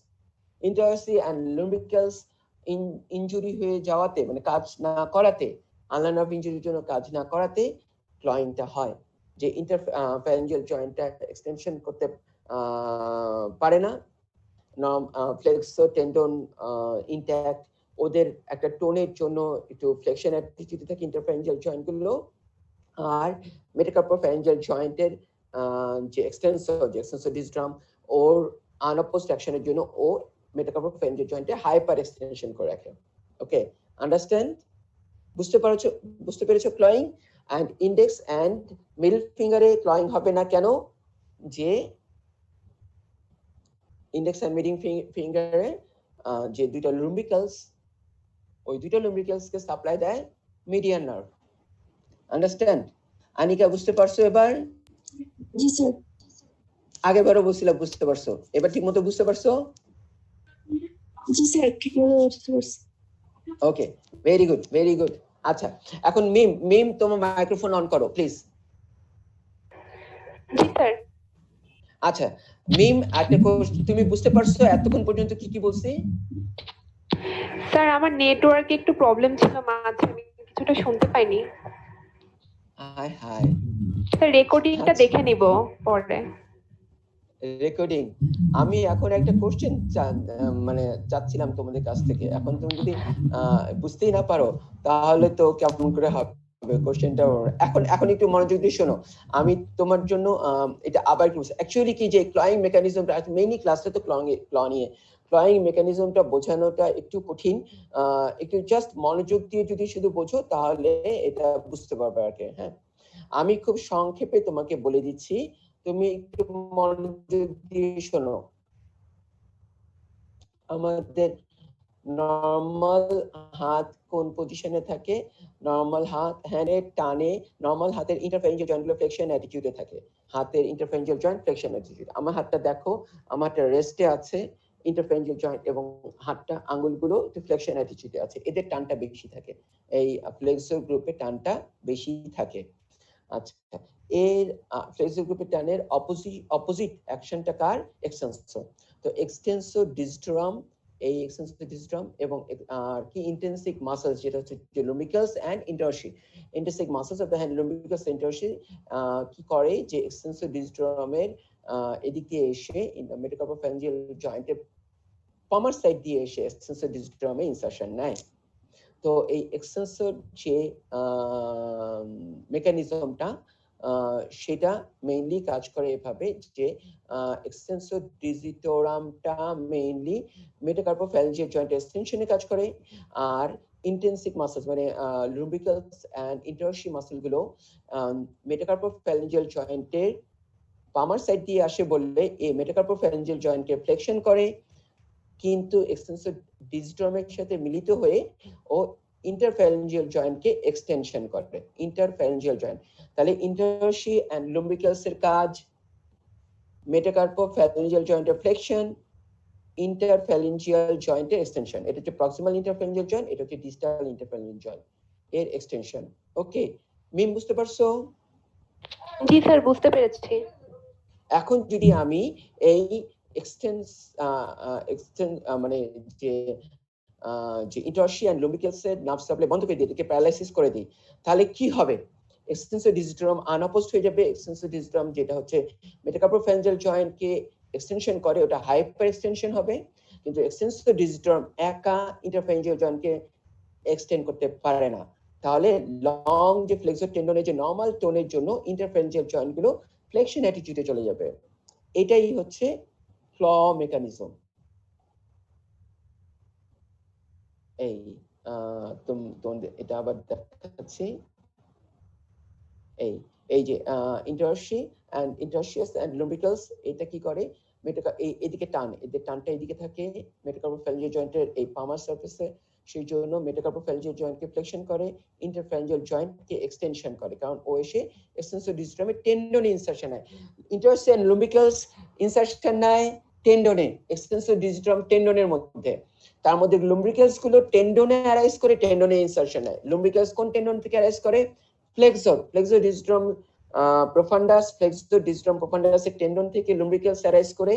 ইন্টারসি অ্যান্ড লুম্বিকালস ইনজুরি হয়ে যাওয়াতে, মানে কাজ না করাতে, আনলাইন অফ ইনজুরির জন্য কাজ না করাতে ক্লয়িংটা হয়। যে ইন্টারফ্যারেঞ্জিয়াল জয়েন্টটা এক্সটেনশন করতে পারে না, ফ্লেক্সর টেন্ডন ইনট্যাক্ট, ওদের একটা টোনের জন্য একটু ফ্লেকশন অ্যাটিটিউডে থাকে ইন্টারফ্যারেঞ্জিয়াল জয়েন্টগুলো। আর মেটাকার্পোফ্যালেঞ্জিয়াল জয়েন্টের যে এক্সটেন্সর ডিজিটাম ওর আনঅপোজড অ্যাকশনের জন্য ও মেটাকার্পোফ্যালেঞ্জিয়াল জয়েন্টে হাইপার এক্সটেনশন করে রাখে। ওকে, আন্ডারস্ট্যান্ড? বুঝতে পেরেছো ক্লয়িং? অ্যান্ড ইন্ডেক্স অ্যান্ড মিডল ফিঙ্গারে ক্লয়িং হবে না কেন? যে ইন্ডেক্স অ্যান্ড মিডিল ফিঙ্গারে যে দুইটা লুম্বিকালস, ওই দুইটা লুম্বিকালসকে সাপ্লাই দেয় মিডিয়ান নার্ভ। আন্ডারস্ট্যান্ড? আনিকা বুঝতে পারছো এবার? জি স্যার। আগেবারও বলছিলাম বুঝতে পারছো, এবার ঠিক মতো বুঝতে পারছো? জি স্যার, ঠিক মতো বুঝতে পারছি। ওকে, ভেরি গুড। আচ্ছা, এখন মিম তোমার মাইক্রোফোন অন করো প্লিজ। G sir. আচ্ছা মিম, তুমি বুঝতে পারছো এতক্ষণ পর্যন্ত কি কি বলছি? স্যার আমার নেটওয়ার্কে একটু প্রবলেম ছিল, মাঝে আমি কিছুটা শুনতে পাইনি। হায় স্যার রেকর্ডিংটা দেখে নিব পরে। রেকর্ডিং, আমি এখন একটা কোশ্চেন মানে চাচ্ছিলাম তোমাদের কাছ থেকে। এখন তুমি যদি বুঝতেই না পারো তাহলে তো কেমন করে হবে কোশ্চেনটা। এখন একটু মনোযোগ দিয়ে শোনো, আমি তোমার জন্য এটা আবার কি অ্যাকচুয়ালি কি যে ক্লয়িং মেকানিজমটা, মেইনলি ক্লাসটা তো ক্লয়িং মেকানিজমটা বোঝানোটা একটু কঠিন। একটু জাস্ট মনোযোগ দিয়ে যদি শুধু বোঝো তাহলে এটা বুঝতে পারবে আর কি। হ্যাঁ, আমি খুব সংক্ষেপে তোমাকে বলে দিচ্ছি, তুমি একটু মনোযোগ দিয়ে শোনো। আমাদের নরমাল হাত কোন পজিশনে থাকে? নরমাল হ্যান্ডের টানে, নরমাল হাতের ইন্টারফ্যারেঞ্জিয়াল জয়েন্টগুলো ফ্লেকশন অ্যাটিটিউডে থাকে। হাতের ইন্টারফ্যারেঞ্জিয়াল জয়েন্ট ফ্লেকশন অ্যাটিটিউড। আমার হাতটা দেখো, আমারটা রেস্টে আছে, ইন্টারফ্যারেঞ্জিয়াল জয়েন্ট এবং হাতটা আঙ্গুলগুলো একটু ফ্লেকশন অ্যাটিটিউডে আছে। এদের টানটা বেশি থাকে, এই ফ্লেক্সর গ্রুপে টানটা বেশি থাকে। আচ্ছা, এর ফ্লেক্সর গ্রুপের টানের অপোজিট অ্যাকশনটা কার? এক্সটেন্সর। তো এক্সটেন্সর ডিজিটাম, এই এক্সটেন্সর ডিজিটাম এবং কি ইন্টেন্সিক মাসলস, যেটা হচ্ছে lumbricals and interossei. Intrinsic muscles of the hand, lumbricals interossei কি করে যে এক্সটেন্সর ডিজিটামের এদিক দিয়ে এসে মেটাকার্পোফ্যালেঞ্জিয়াল জয়েন্টের পামার সাইড দিয়ে এসে এক্সটেন্সর ডিজিটামে ইনসারশন নেয়। তো এই এক্সটেন্সর যে মেকানিজমটা সেটা মেইনলি কাজ করে এভাবে যে এক্সটেন্সর ডিজিটোরামটা মেইনলি মেটাকার্পোফ্যালেঞ্জিয়াল জয়েন্ট এক্সটেনশনে কাজ করে, আর ইন্টেন্সিক মাসলস মানে লুম্বিকালস এন্ড ইন্টারসি মাসলগুলো মেটাকার্পোফ্যালেঞ্জিয়াল জয়েন্টের পামার সাইড দিয়ে আসে বললে এই মেটাকার্পোফ্যালেঞ্জিয়াল জয়েন্টকে ফ্লেকশন করে, কিন্তু এক্সটেন্সর ডিজিটোরামের সাথে মিলিত হয়ে ও ইন্টারফ্যারেঞ্জিয়াল জয়েন্টকে এক্সটেনশন করে। ইন্টারফ্যারেঞ্জিয়াল জয়েন্ট, তাহলে ইন্টারসি এন্ড লুম্বিকালস এর কাজ মেটাকার্পোফ্যালেঞ্জিয়াল জয়েন্টের ফ্লেকশন, ইন্টারফ্যালেঞ্জিয়াল জয়েন্টের এক্সটেনশন। এটা হচ্ছে প্রক্সিমাল ইন্টারফ্যালেঞ্জিয়াল জয়েন্ট, এটা হচ্ছে ডিস্টাল ইন্টারফ্যালেঞ্জিয়াল জয়েন্ট এর এক্সটেনশন। ওকে মিম, বুঝতে পারছো? জি স্যার, বুঝতে পেরেছি। এখন যদি আমি এই মানে যে ইন্টারসি এন্ড লুম্বিকালস এর নার্ভ সাপ্লাই বন্ধ করে দিই, এটাকে প্যারালাইসিস করে দিই, তাহলে কি হবে? এক্সটেন্সর ডিজিটাম আনঅপোজড হয়ে যাবে। এক্সটেন্সর ডিজিটাম যেটা হচ্ছে মেটাকার্পোফ্যারিঞ্জিয়াল জয়েন্টকে এক্সটেনশন করে, ওটা হাইপার এক্সটেনশন হবে, কিন্তু এক্সটেন্সর ডিজিটাম একা ইন্টারফ্যারিঞ্জিয়াল জয়েন্টকে এক্সটেন্ড করতে পারে না। তাহলে লং যে ফ্লেক্সর টেন্ডনের যে নরমাল টোনের জন্য ইন্টারফ্যারিঞ্জিয়াল জয়েন্টগুলো ফ্লেকশন অ্যাটিটিউডে চলে যাবে। এটাই হচ্ছে ফ্ল মেকানিজম। এই তোমাদের এটা আবার দেখাচ্ছি। এই যে ইন্টারশি এন্ড ইন্টারশিয়াস এন্ড লুম্বিকালস, এটা কি করে এদিকে টান, এদের টানটা এদিকে থাকে মেটাকার্পোফ্যারিঞ্জিয়াল জয়েন্টের এই পামার সারফেসে, সেই জন্য মেটাকার্পোফ্যারিঞ্জিয়াল জয়েন্টকে ফ্লেকশন করে, ইন্টারফ্যারিঞ্জিয়াল জয়েন্টকে এক্সটেনশন করে, কারণ ও এসে এক্সটেন্সর ডিজিটামে টেন্ডনে ইনসারশন নেয়। ইন্টারশি এন্ড লুম্বিকালস ইনসারশন নেয় টেন্ডনে, এক্সটেন্সর ডিজিটাম টেন্ডনের মধ্যে। তার মধ্যে লুম্ব্রিকালস গুলো টেন্ডনে অ্যারাইজ করে টেন্ডনে ইনসারশন নেয়। লুম্ব্রিকালস কোন টেন্ডন থেকে অ্যারাইজ করে? ফ্লেক্সর ডিজিটাম প্রোফান্ডাস, ফ্লেক্সর ডিজিটাম প্রোফান্ডাসের টেন্ডন থেকে লুম্ব্রিকালস অ্যারাইজ করে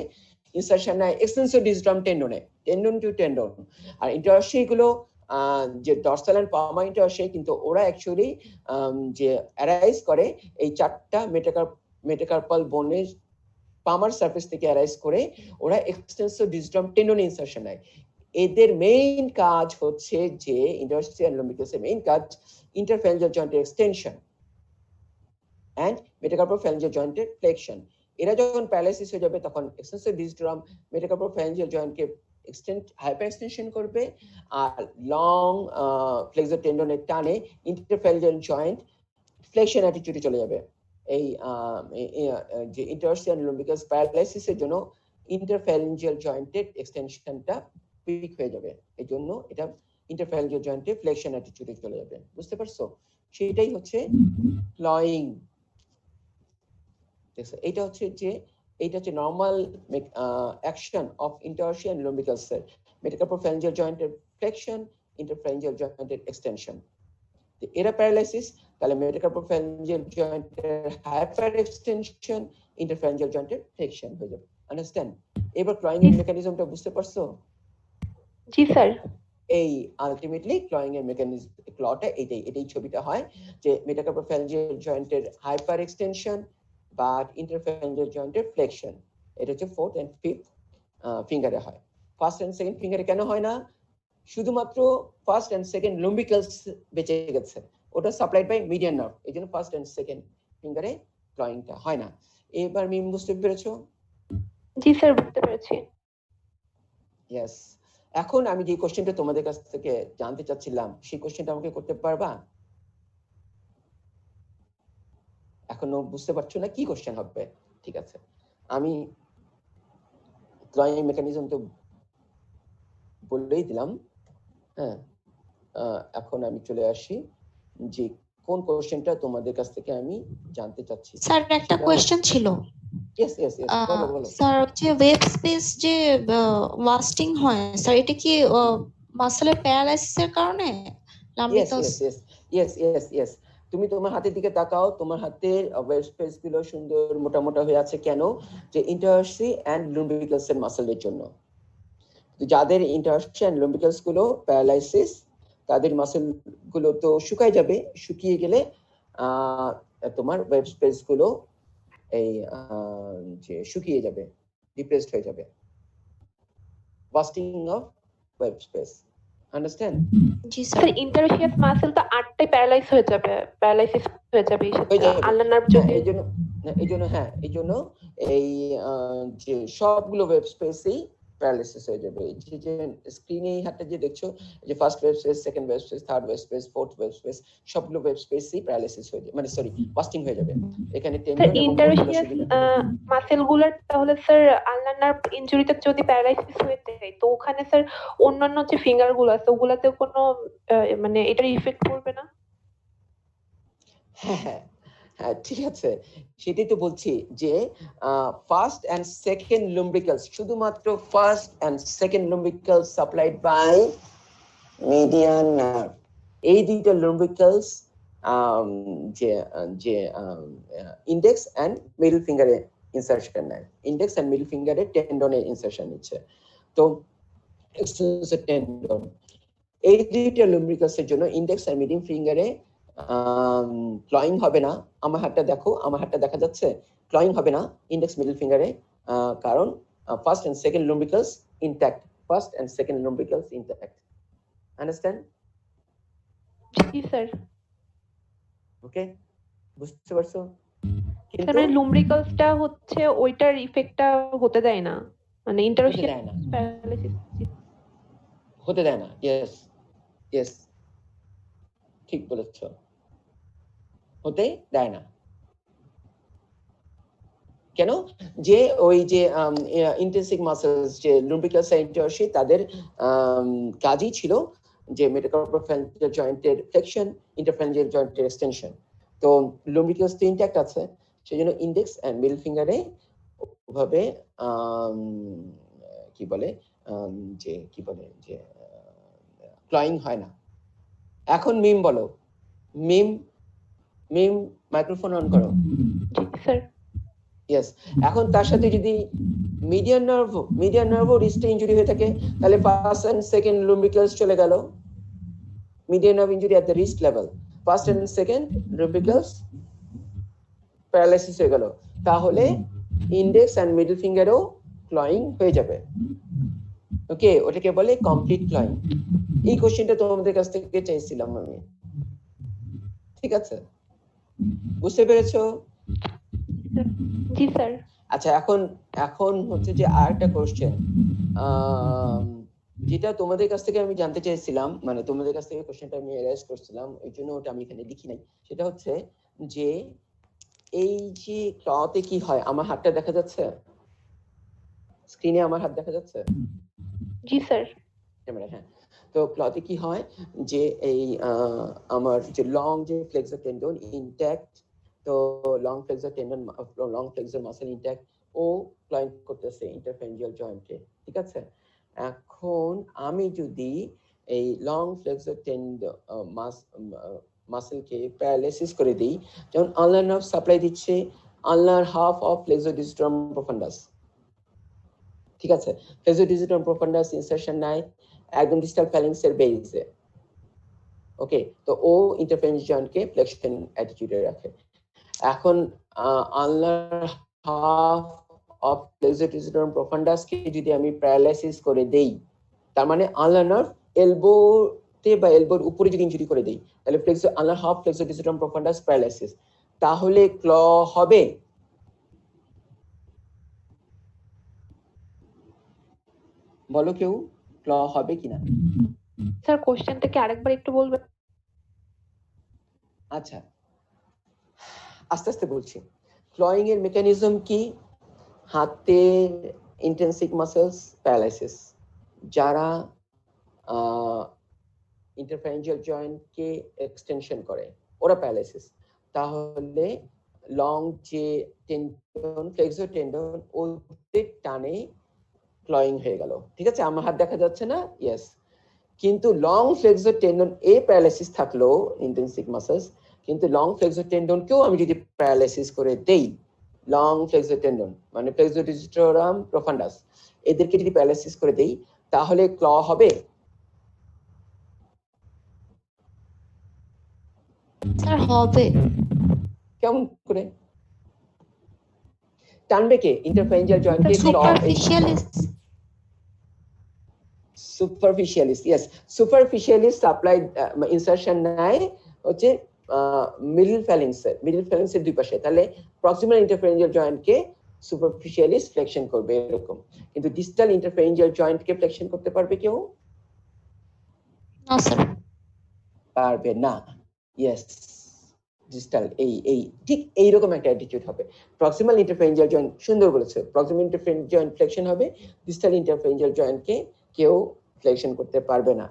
ইনসারশন নেয় এক্সটেন্সর ডিজিটাম টেন্ডনে, টেন্ডন টু টেন্ডন। আর ইন্টারশি গুলো যে ডরসাল এন্ড পামা ইন্টারশি, কিন্তু ওরা অ্যাকচুয়ালি যে অ্যারাইজ করে এই চারটা মেটাকার্পাল বোনের পামার সারফেস থেকে অ্যারাইজ করে, ওরা এক্সটেন্সর ডিজিটাম টেন্ডনে ইনসারশন নেয়। এদের মেইন কাজ হচ্ছে যে ইন্টারশি এন্ড লুম্ব্রিকালসের মেইন কাজ ইন্টারফ্যারিঞ্জিয়াল জয়েন্টের এক্সটেনশন এন্ড মেটাকার্পোফ্যারিঞ্জিয়াল জয়েন্টের ফ্লেকশন। এরা যখন প্যারালাইসিস হয়ে যাবে তখন এক্সটেন্সর ডিজিটাম মেটাকার্পোফ্যারিঞ্জিয়াল জয়েন্টকে হাইপার এক্সটেনশন করবে, আর লং ফ্লেক্সর টেন্ডনের টানে ইন্টারফ্যারিঞ্জিয়াল জয়েন্ট ফ্লেকশন অ্যাটিটিউডে চলে যাবে। এই যে ইন্টারশি এন্ড লুম্ব্রিকালস প্যারালাইসিসের জন্য ইন্টারফ্যারিঞ্জিয়াল জয়েন্টের এক্সটেনশনটা উইক হয়ে যাবে, এই জন্য এটা ইন্টারফ্যারিঞ্জিয়াল জয়েন্টে ফ্লেকশন অ্যাটিটিউডে চলে যাবে। বুঝতে পারছো? সেটাই হচ্ছে ফ্লয়িং। এটা হচ্ছে যে এইটা হচ্ছে নরমাল অ্যাকশন অফ ইন্টারশি এন্ড লুম্ব্রিকালসের মেটাকার্পোফ্যারিঞ্জিয়াল জয়েন্টের ফ্লেকশন, ইন্টারফ্যারিঞ্জিয়াল জয়েন্টের এক্সটেনশন। এরা প্যারালাইসিস, তাহলে মেটাকার্পোফ্যারিঞ্জিয়াল জয়েন্টের হাইপার এক্সটেনশন, ইন্টারফ্যারিঞ্জিয়াল জয়েন্টের ফ্লেকশন হয়ে যাবে। আন্ডারস্ট্যান্ড? এবার ক্লয়িং এর মেকানিজমটা বুঝতে পারছো? জি স্যার। এই আলটিমেটলি ক্লয়িং এর মেকানিজম, ক্লটা এটাই ছবিটা হয় যে মেটাকার্পোফ্যারিঞ্জিয়াল জয়েন্টের হাইপার এক্সটেনশন বা ইন্টারফ্যারিঞ্জিয়াল জয়েন্টের ফ্লেকশন। এটা হচ্ছে ফোর্থ এন্ড ফিফথ ফিঙ্গারে হয়। ফার্স্ট এন্ড সেকেন্ড ফিঙ্গারে কেন হয় না? শুধুমাত্র ফার্স্ট এন্ড সেকেন্ড লুম্বিকালস বেঁচে গেছে, ওটা সাপ্লাইড বাই মিডিয়ান নার্ভ, এই জন্য ফার্স্ট এন্ড সেকেন্ড ফিঙ্গারে ক্লয়িংটা হয় না। এবার মিম বুঝতে পেরেছো? জি স্যার, বুঝতে পেরেছি। ইয়েস। এখন আমি যে কোশ্চেনটা তোমাদের কাছ থেকে জানতে চাচ্ছিলাম, সেই কোশ্চেনটা আমাকে করতে পারবা? এখনো বুঝতে পারছো না কি কোশ্চেন হবে? ঠিক আছে, আমি ক্লয়িং মেকানিজম তো বলেই দিলাম। হ্যাঁ, এখন আমি চলে আসি যে কোন কোশ্চেনটা তোমাদের কাছ থেকে আমি জানতে চাচ্ছি। স্যার একটা কোশ্চেন ছিল। ইয়েস ইয়েস ইয়েস, বলো বলো। স্যার হচ্ছে ওয়েব স্পেস যে ওয়াস্টিং হয় স্যার, এটা কি মাসলের প্যারালাইসিসের কারণে? ইয়েস। তুমি তোমার হাতের দিকে তাকাও, তোমার হাতের ওয়েব স্পেস গুলো সুন্দর মোটা মোটা হয়ে আছে কেন? যে ইন্টারশি এন্ড লুম্বিকালস এর মাসলের জন্য। যাদের ইন্টারশি এন্ড লুম্বিকালস গুলো প্যারালাইসিস, তাদের মাসল গুলো তো শুকায় যাবে, শুকিয়ে গেলে তোমার ওয়েব স্পেস গুলো এই যে শুকিয়ে যাবে, ডিপ্রেসড হয়ে যাবে। Wasting of web space, understand? জি স্যার, স্যার। ইন্টারশিয়াস মাসল তো 8টাই প্যারালাইজ হয়ে যাবে, প্যারালাইসিস হয়ে যাবে আল্লাহ নার্ভ যদি। এই জন্য এই যে সবগুলো ওয়েব স্পেসই প্যারালাইসিস হয়ে যাবে। যে স্ক্রিনে হাতে যে দেখছো, যে first web space, second web space, third web space, fourth web space, সবগুলো ওয়েব স্পেসই প্যারালাইসিস হয়ে যাবে, মানে সরি ওয়াস্টিং হয়ে যাবে। এখানে টেন্ডন এবং ইন্টারশিয়াস মাসলগুলোর তাহলে স্যার আল্লাহ নার্ভ ইনজুরিতে যদি প্যারালাইসিস হয়ে যায়, তো ওখানে স্যার অন্যান্য যে ফিঙ্গার গুলো আছে ওগুলাতে কোনো মানে এটার ইফেক্ট পড়বে না? হ্যাঁ, ঠিক আছে, সেটাই তো বলছি যে ফার্স্ট এন্ড সেকেন্ড লুম্ব্রিকালস, শুধুমাত্র first and second lumbricals supplied by median nerve. এই দুইটা লুম্ব্রিকালস যে ইন্ডেক্স এন্ড মিডল ফিঙ্গারে ইনসারশন নেয়, ইন্ডেক্স এন্ড মিডল ফিঙ্গারে টেন্ডনে ইনসারশন নিচ্ছে। তো এক্সটেন্সর টেন্ডন, এই দুইটা লুম্ব্রিকালসের জন্য ইন্ডেক্স আর মিডিল ফিঙ্গারে ক্লয়িং হবে না। আমার হাতটা দেখো, আমার হাতটা দেখা যাচ্ছে, ক্লয়িং হবে না ইন্ডেক্স মিডল ফিঙ্গারে, কারণ first and second lumbricals intact, first and second lumbricals intact. Understand? জি স্যার। ওকে, বুঝতে পারছো? স্যার কিন্তু মানে লুম্ব্রিকালসটা হচ্ছে ওইটার ইফেক্টটা হতে দেয় না, মানে হতে ইন্টারোশিয়াল দেয় না, প্যারালাইসিস। হতে দেয় না। ইয়েস, ইয়েস, ঠিক বলেছো, হতে দেয় না। কেন? যে ওই যে ইন্টেন্সিভ মাসলস যে লুম্ব্রিকালস ইন্টারসি, তাদের কাজই ছিল যে মেটাকার্পোফ্যারিঞ্জিয়াল জয়েন্টের ফ্লেকশন, ইন্টারফ্যারিঞ্জিয়াল জয়েন্টের এক্সটেনশন। তো লুম্ব্রিকালস তো ইনট্যাক্ট আছে, সেজন্য ইন্ডেক্স এন্ড মিডল ফিঙ্গারে ওভাবে কি বলে যে কি বলে যে ক্লয়িং হয় না। এখন মিম বলো, মিম, মিম মাইক্রোফোন অন করো। জি স্যার। ইয়েস, এখন তার সাথে যদি মিডিয়ান নার্ভ রিস্টে ইনজুরি হয়ে থাকে, তাহলে ফার্স্ট এন্ড সেকেন্ড লুম্ব্রিকালস চলে গেল। Median nerve injury at the wrist level, first and second lumbricals paralysis হয়ে গেল, তাহলে ইন্ডেক্স এন্ড মিডল ফিঙ্গারও ক্লয়িং হয়ে যাবে। ওকে, ওটাকে বলে কমপ্লিট ক্লয়িং। এই কোশ্চেনটা তোমাদের কাছ থেকে চাইছিলাম আমি, ঠিক আছে? বুঝতে পেরেছো? জি স্যার। আচ্ছা, এখন এখন হচ্ছে যে আরেকটা কোশ্চেন যেটা তোমাদের কাছ থেকে আমি জানতে চাইছিলাম, মানে তোমাদের কাছ থেকে কোশ্চেনটা আমি এরাইজ করছিলাম, এই জন্য ওটা আমি এখানে লিখি নাই। সেটা হচ্ছে যে এই যে ক্লতে কি হয়, আমার হাতটা দেখা যাচ্ছে স্ক্রিনে? আমার হাত দেখা যাচ্ছে? জি স্যার। ক্যামেরা, হ্যাঁ। তো ক্লতে কি হয় যে এই আমার যে লং যে ফ্লেক্সর টেন্ডন ইনট্যাক্ট, তো long flexor tendon, long flexor muscle intact, ও ক্লয়িং করতেছে ইন্টারফ্যারিঞ্জিয়াল জয়েন্টে, ঠিক আছে? এখন আমি যদি এই লং ফ্লেক্সর টেন্ডন মাসলকে প্যারালাইসিস করে দিই, যেমন আলনার নার্ভ সাপ্লাই দিচ্ছে ulnar half of flexor digitorum profundus, ঠিক আছে? ফ্লেক্সর ডিজিটাম প্রফান্ডাস ইনসারশন নাই একদম ডিস্টাল ফ্যালিংস এর বেসে। ওকে, তো ও ইন্টারফারেন্স জয়েন্টকে ফ্লেক্সন অ্যাটিটিউডে রাখে। এখন আলনার হাফ অফ ফ্লেক্সর ডিজিটাম প্রফান্ডাস কে যদি আমি প্যারালাইসিস করে দেই, তার মানে আলনার নার্ভ এলবোতে বা এলবোর উপরে যদি ইনজুরি করে দেই, তাহলে ফ্লেক্সর আলনার হাফ ফ্লেক্সর ডিজিটাম প্রফান্ডাস প্যারালাইসিস, তাহলে ক্ল হবে? বলো কেউ, ক্ল হবে কিনা? স্যার কোশ্চেনটা কি আরেকবার একটু বলবেন? আচ্ছা, আস্তে আস্তে বলছি। ক্লয়িং এর মেকানিজম কি? হাতের ইন্টেন্সিভ মাসলস প্যারালাইসিস, যারা ইন্টারফ্যারিঞ্জিয়াল জয়েন্টকে এক্সটেনশন করে, ওরা প্যারালাইসিস। তাহলে লং যে টেন্ডন, ফ্লেক্সর টেন্ডন, ওদের টানে ক্লয়িং হয়ে গেল, ঠিক আছে? আমার হাত দেখা যাচ্ছে না? ইয়েস। কিন্তু লং ফ্লেক্সর টেন্ডন এ প্যারালাইসিস থাকলো ইন্টেন্সিভ মাসলস, কিন্তু লং ফ্লেক্সর টেন্ডনকেও আমি যদি প্যারালাইসিস করে দেই, লং ফ্লেক্সর টেন্ডন মানে ফ্লেক্সর ডিজিটাম প্রফান্ডাস, এদেরকে যদি প্যারালাইসিস করে দেই, তাহলে ক্ল হবে? স্যার হবে। কেমন করে? টানবে কে ইন্টারফ্যারিঞ্জিয়াল জয়েন্টকে? Superficialis, yes, superficialis supplied insertion নেয় হচ্ছে মিডল ফ্যালিংসের দুই পাশে, তাহলে প্রক্সিমাল ইন্টারফেরেঞ্জিয়াল জয়েন্টকে সুপারফিশিয়ালিস ফ্লেকশন করবে এরকম। কিন্তু ডিস্টাল ইন্টারফেরেঞ্জিয়াল জয়েন্টকে ফ্লেকশন করতে পারবে কেউ? না স্যার। পারবে না। ইয়েস, ডিস্টাল এই ঠিক এইরকম একটা অ্যাটিটিউড হবে। প্রক্সিমাল ইন্টারফেরেঞ্জিয়াল জয়েন্ট, সুন্দর বলেছে, প্রক্সিমাল ইন্টারফেরেঞ্জিয়াল জয়েন্ট ফ্লেকশন হবে, ডিস্টাল ইন্টারফেরেঞ্জিয়াল জয়েন্টকে কেউ ফ্লেকশন করতে পারবে না,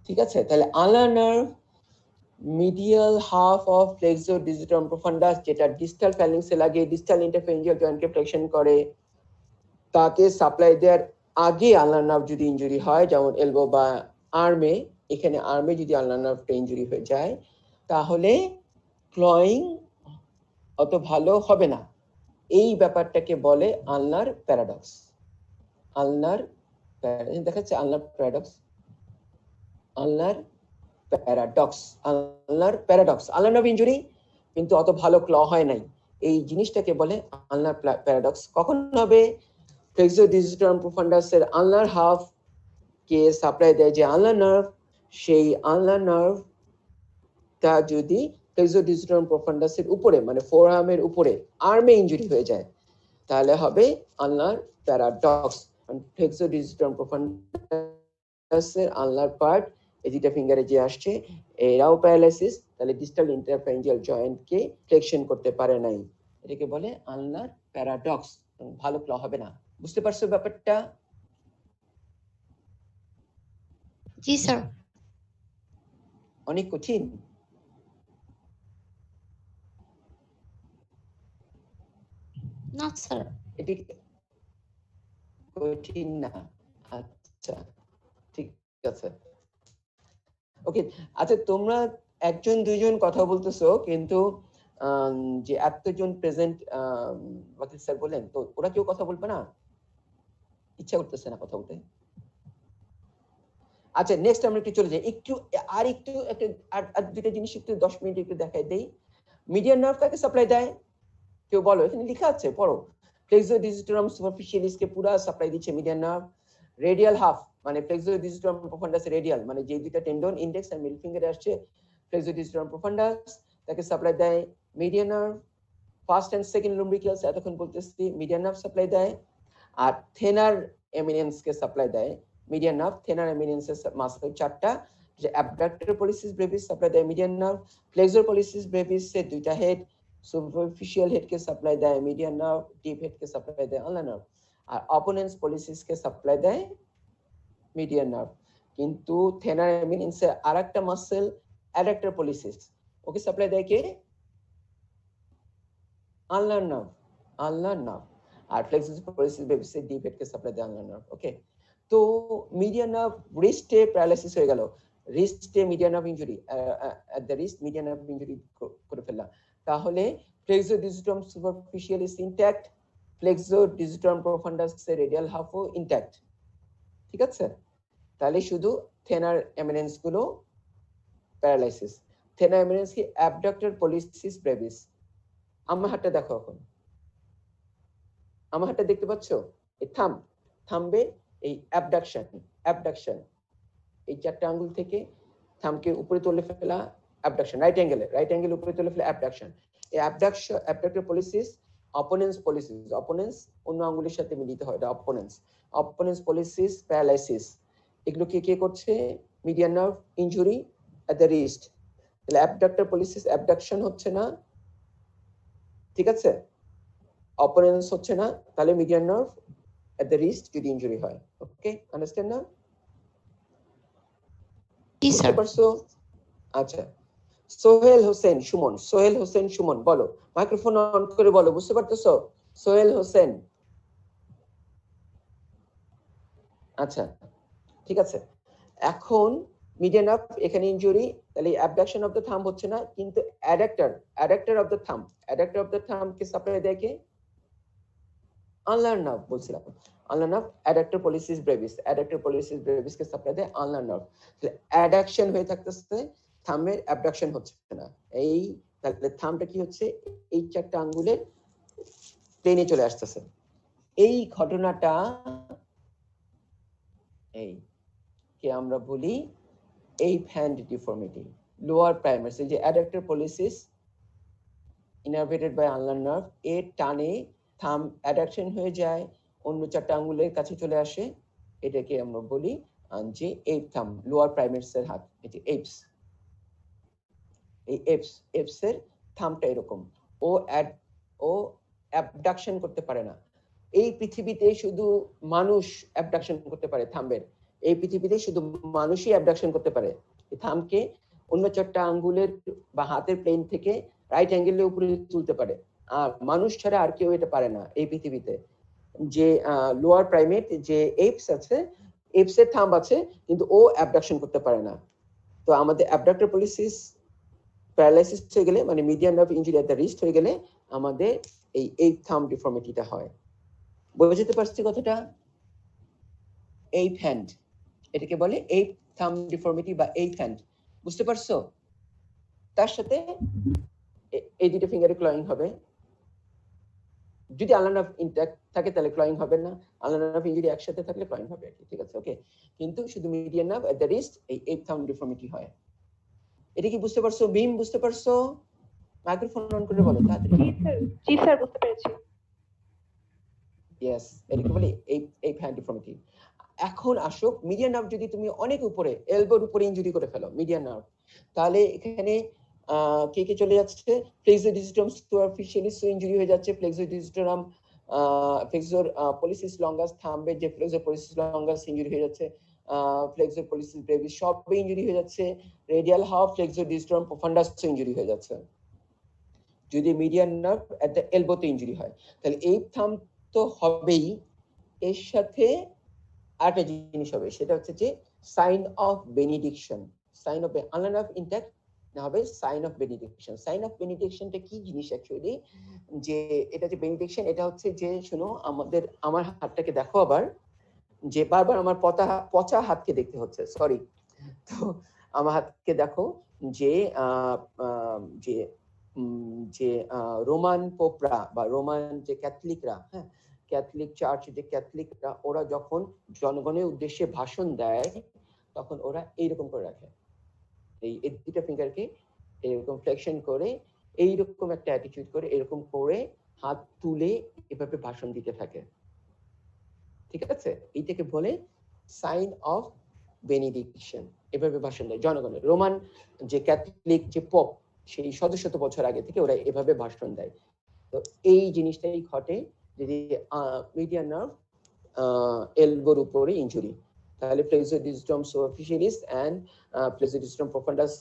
ঠিক আছে? তাহলে ulnar nerve medial half of flexor digitorum profundus, যেটা ডিস্টাল ফ্যালিংসে লাগে, ডিস্টাল ইন্টারফেরেঞ্জিয়াল জয়েন্টকে ফ্লেকশন করে, তাকে সাপ্লাই দেওয়ার আগে আলনার নার্ভ যদি ইনজুরি হয়, যেমন এলবো বা আর্মে, এখানে আর্মে যদি আলনার নার্ভটা ইনজুরি হয়ে যায়, তাহলে ক্লয়িং অত ভালো হবে না। এই ব্যাপারটাকে বলে আলনার প্যারাডক্স। আলনার দেখাচ্ছে ulnar paradox, ulnar paradox. Ulnar paradox, ulnar nerve injury কিন্তু অত ভালো ক্ল হয় নাই, এই জিনিসটাকে বলে আলনার প্যারাডক্স। কখন হবে? ফ্লেক্সো ডিজিটাম প্রোফান্ডাসের আলনার হাফ কে সাপ্লাই দেয় যে আলনার নার্ভ, সেই আলনার নার্ভটা যদি ফ্লেক্সো ডিজিটাম প্রোফান্ডাসের উপরে মানে ফোরআর্মের উপরে আর্মে ইনজুরি হয়ে যায় তাহলে হবে আলনার প্যারাডক্স। ফ্লেক্সো ডিজিটাম প্রোফান্ডাসের আলনার পার্ট এই দুইটা ফিঙ্গারে যে আসছে এরাও প্যারালাইসিস, তাহলে ডিস্টাল ইন্টারফ্যারেঞ্জিয়াল জয়েন্টকে ফ্লেকশন করতে পারে নাই, এটাকে বলে আলনার প্যারাডক্স। ভালো ক্ল হবে না। বুঝতে পারছো ব্যাপারটা? জি স্যার। অনেক কঠিন? না স্যার। এটি কঠিন না? আচ্ছা ঠিক আছে, ওকে। আচ্ছা তোমরা একজন দুইজন কথা বলতেছো কিন্তু যে এতজন প্রেজেন্ট ওয়াকিল স্যার বলেন তো ওরা কেউ কথা বলবে না? ইচ্ছা করতেছে না কথা বলতে? আচ্ছা নেক্সট আমরা একটু চলে যাই, একটু আর একটু আর দুটো জিনিস একটু 10 মিনিট একটু দেখাই দেই। মিডিয়ান নার্ভ কাকে সাপ্লাই দেয় কেউ বলো? এখানে লেখা আছে পড়ো। ফ্লেক্সো ডিজিটাম সুপারফিশিয়ালিসকে পুরো সাপ্লাই দিচ্ছে মিডিয়ান নার্ভ। রেডিয়াল হাফ মানে ফ্লেক্সো ডিজিটাম প্রোফান্ডাস রেডিয়াল মানে যে দুইটা টেন্ডন ইন্ডেক্স আর মিডল ফিঙ্গারে আসছে ফ্লেক্সো ডিজিটাম প্রোফান্ডাস তাকে সাপ্লাই দেয় median nerve. First and second lumbricals এতক্ষণ বলতেছি মিডিয়ান নার্ভ সাপ্লাই দেয়, আর থেনার এমিনেন্সকে সাপ্লাই দেয় মিডিয়ান নার্ভ। থেনার এমিনেন্সের মাসল চারটা, যে অ্যাবডাক্টর পলিসিস ব্রেভিস সাপ্লাই দেয় median nerve. Flexor pollicis brevis এর দুইটা হেড, সুপারফিশিয়াল হেড के सप्लाई দেয় মিডিয়ান নার্ভ, ডিপ হেড के सप्लाई দেয় আলনার নার্ভ, আর অপোনেন্স পলিসিস के सप्लाई দেয় মিডিয়ান নার্ভ। কিন্তু থেনার এমিনেন্সের আরেকটা মাসল অ্যাডাক্টর পলিসিস ওকে সাপ্লাই দেয় কে? আলনার নার্ভ, আলনার নার্ভ। আর ফ্লেক্সর পলিসিস ব্রেভিস এর ডিপ হেড के सप्लाई দেয় আলনার নার্ভ। ওকে, তো মিডিয়ান নার্ভ রিস্টে প্যারালাইসিস হয়ে গেল, রিস্টে median nerve injury, at the wrist median nerve injury করে ফেললাম, তাহলে flexor digitorum superficialis intact, flexor digitorum profundus এর রেডিয়াল হাফও ইনট্যাক্ট। ঠিক আছে, তাহলে শুধু থেনার এমিনেন্স গুলো প্যারালাইসিস। থেনার এমিনেন্স কি অ্যাবডাক্টর পলিসিস ব্রেভিস। আমার হাতটা দেখো এখন, আমার হাতটা দেখতে পাচ্ছো? এই থাম্বে এই অ্যাবডাকশন এই চারটা আঙ্গুল থেকে থামকে উপরে তুলে ফেলা অ্যাবডাকশন, রাইট অ্যাঙ্গেল উপরে তুলে ফেলা অ্যাবডাকশন। এই অ্যাবডাক্টর পলিসিস, অপোনেন্স পলিসিস, অপোনেন্স অন্য আঙ্গুলের সাথে মিলিত হয়, এটা অপোনেন্স পলিসিস প্যারালাইসিস। এগুলো কে করছে? Median nerve injury at the wrist. তাহলে অ্যাবডাক্টর পলিসিস অ্যাবডাকশন হচ্ছে না, ঠিক আছে, অপোনেন্স হচ্ছে না, তাহলে median nerve at the wrist যদি ইনজুরি হয়। ওকে, আন্ডারস্ট্যান্ড না? জি স্যার। বুঝতে পারছো? আচ্ছা, সোহেল হোসেন সুমন, সোহেল হোসেন সুমন বলো, মাইক্রোফোন অন করে বলো, বুঝতে পারতেছো? সোহেল হোসেন। আচ্ছা ঠিক আছে, এখন মিডিয়ান নার্ভ এখানে ইনজুরি, তাহলে অ্যাবডাকশন অফ দ্য থাম্ব হচ্ছে না, কিন্তু adductor of the thumb K supply দেয় কে? আলনার নার্ভ বলছিলাম, আলনার নার্ভ অ্যাডাক্টর পলিসিস ব্রেভিস কে সাপ্লাই দেয় আলনার নার্ভ। তাহলে অ্যাডাকশন হয়ে থাকতেছে, থাম্বের অ্যাবডাকশন হচ্ছে না। এই তাহলে থাম্বটা কি হচ্ছে? এই চারটা আঙ্গুলের প্লেনে চলে আসতেছে। এই ঘটনাটা এই কে আমরা বলি ape hand deformity. Lower primary যে adductor policies ইনারভেটেড by ulnar nerve, এর টানে থাম অ্যাডাকশন হয়ে যায়, অন্য চারটা আঙ্গুলের কাছে চলে আসে, এটাকে আমরা বলি যে এইপ থাম, লোয়ার প্রাইমেটস এর হাত, এটি এইপস। এই এপস এর থামটা এরকম, ও অ্যাবডাকশন করতে পারে না। এই পৃথিবীতে শুধু মানুষ অ্যাবডাকশন করতে পারে থাম্বের, এই পৃথিবীতে শুধু মানুষই অ্যাবডাকশন করতে পারে। এই থামকে অন্য চারটা আঙ্গুলের বা হাতের প্লেন থেকে রাইট অ্যাঙ্গেলের উপরে তুলতে পারে, আর মানুষ ছাড়া আর কেউ এটা পারে না এই পৃথিবীতে। যে লোয়ার প্রাইমেট যে এপস আছে, এপস এর থাম্ব আছে কিন্তু ও অ্যাবডাকশন করতে পারে না। তো আমাদের অ্যাবডাক্টর পলিসিস প্যারালাইসিস হয়ে গেলে, মানে median nerve injury at the wrist হয়ে গেলে আমাদের এই এইপ থাম্ব ডিফর্মিটিটা হয়। বুঝতে পারছি কথাটা? এইপ হ্যান্ড, এটাকে বলে এইপ থাম্ব ডিফর্মিটি বা এইপ হ্যান্ড। বুঝতে পারছো? তার সাথে এই দুটো ফিঙ্গারে ক্লয়িং হবে। যদি আনলাইন অফ ইনট্যাক্ট থাকে তাহলে ক্লয়িং হবে না, আনলাইন অফ ইনজুরি একসাথে থাকলে ক্লয়িং হবে আর কি, ঠিক আছে? ওকে, কিন্তু শুধু median nerve at the wrist এই এইপ থাম্ব ডিফর্মিটি হয়। এটা কি বুঝতে পারছো? ভীম বুঝতে পারছো? মাইক্রোফোন অন করে বলো তাড়াতাড়ি। জি স্যার বুঝতে পেরেছি। ইয়েস, এটাকে বলে এইপ হ্যান্ড ডিফর্মিটি। এখন আসো, মিডিয়ান নার্ভ যদি তুমি অনেক উপরে এলবোর উপরে ইনজুরি করে ফেলো মিডিয়ান নার্ভ, তাহলে এখানে কে কে চলে যাচ্ছে? ফ্লেক্সর ডিজিটাম সুপারফিশিয়ালিস ইনজুরি হয়ে যাচ্ছে, flexor digitorum flexor pollicis longus থাম্বের যে ফ্লেক্সর পলিসিস লঙ্গাস ইনজুরি হয়ে যাচ্ছে, ফ্লেক্সর পলিসিস ব্রেভিস সবই ইনজুরি হয়ে যাচ্ছে, radial half flexor digitorum profundus injury হয়ে যাচ্ছে যদি মিডিয়ান নার্ভ এট দ্য এলবোতে ইনজুরি হয়। তাহলে এই থাম্ব তো হবেই, এর সাথে আরেকটা জিনিস হবে, সেটা হচ্ছে যে sign of benediction. Sign of আনলাইন অফ ইনট্যাক্ট না হবে sign of benediction. Sign of বেনিডিকশনটা কি জিনিস অ্যাকচুয়ালি? যে এটা যে বেনিডিকশন, এটা হচ্ছে যে শোনো, আমার হাতটাকে দেখো আবার, যে বারবার আমার পচা হাতকে দেখতে হচ্ছে, সরি। তো আমার হাতকে দেখো, যে যে যে রোমান পোপরা বা রোমান যে ক্যাথলিকরা, হ্যাঁ, ক্যাথলিক চার্চ যে ক্যাথলিকরা, ওরা যখন জনগণের উদ্দেশ্যে ভাষণ দেয় তখন ওরা এইরকম করে রাখে, এই দুটা ফিঙ্গারকে এরকম ফ্লেকশন করে, এইরকম একটা অ্যাটিটিউড করে, এরকম করে হাত তুলে এভাবে ভাষণ দিতে থাকে, ঠিক আছে? এইটাকে বলে সাইন অফ বেনিডিকশন। এভাবে ভাষণ দেয় জনগণের। রোমান যে ক্যাথলিক যে পপ, সেই শত শত বছর আগে থেকে ওরা এভাবে ভাষণ দেয়। তো এই জিনিসটাই ঘটে যদি মিডিয়ান নার্ভ এলবোর উপরে ইনজুরি, তাহলে flexor digitorum superficialis and flexor digitorum প্রফান্ডাস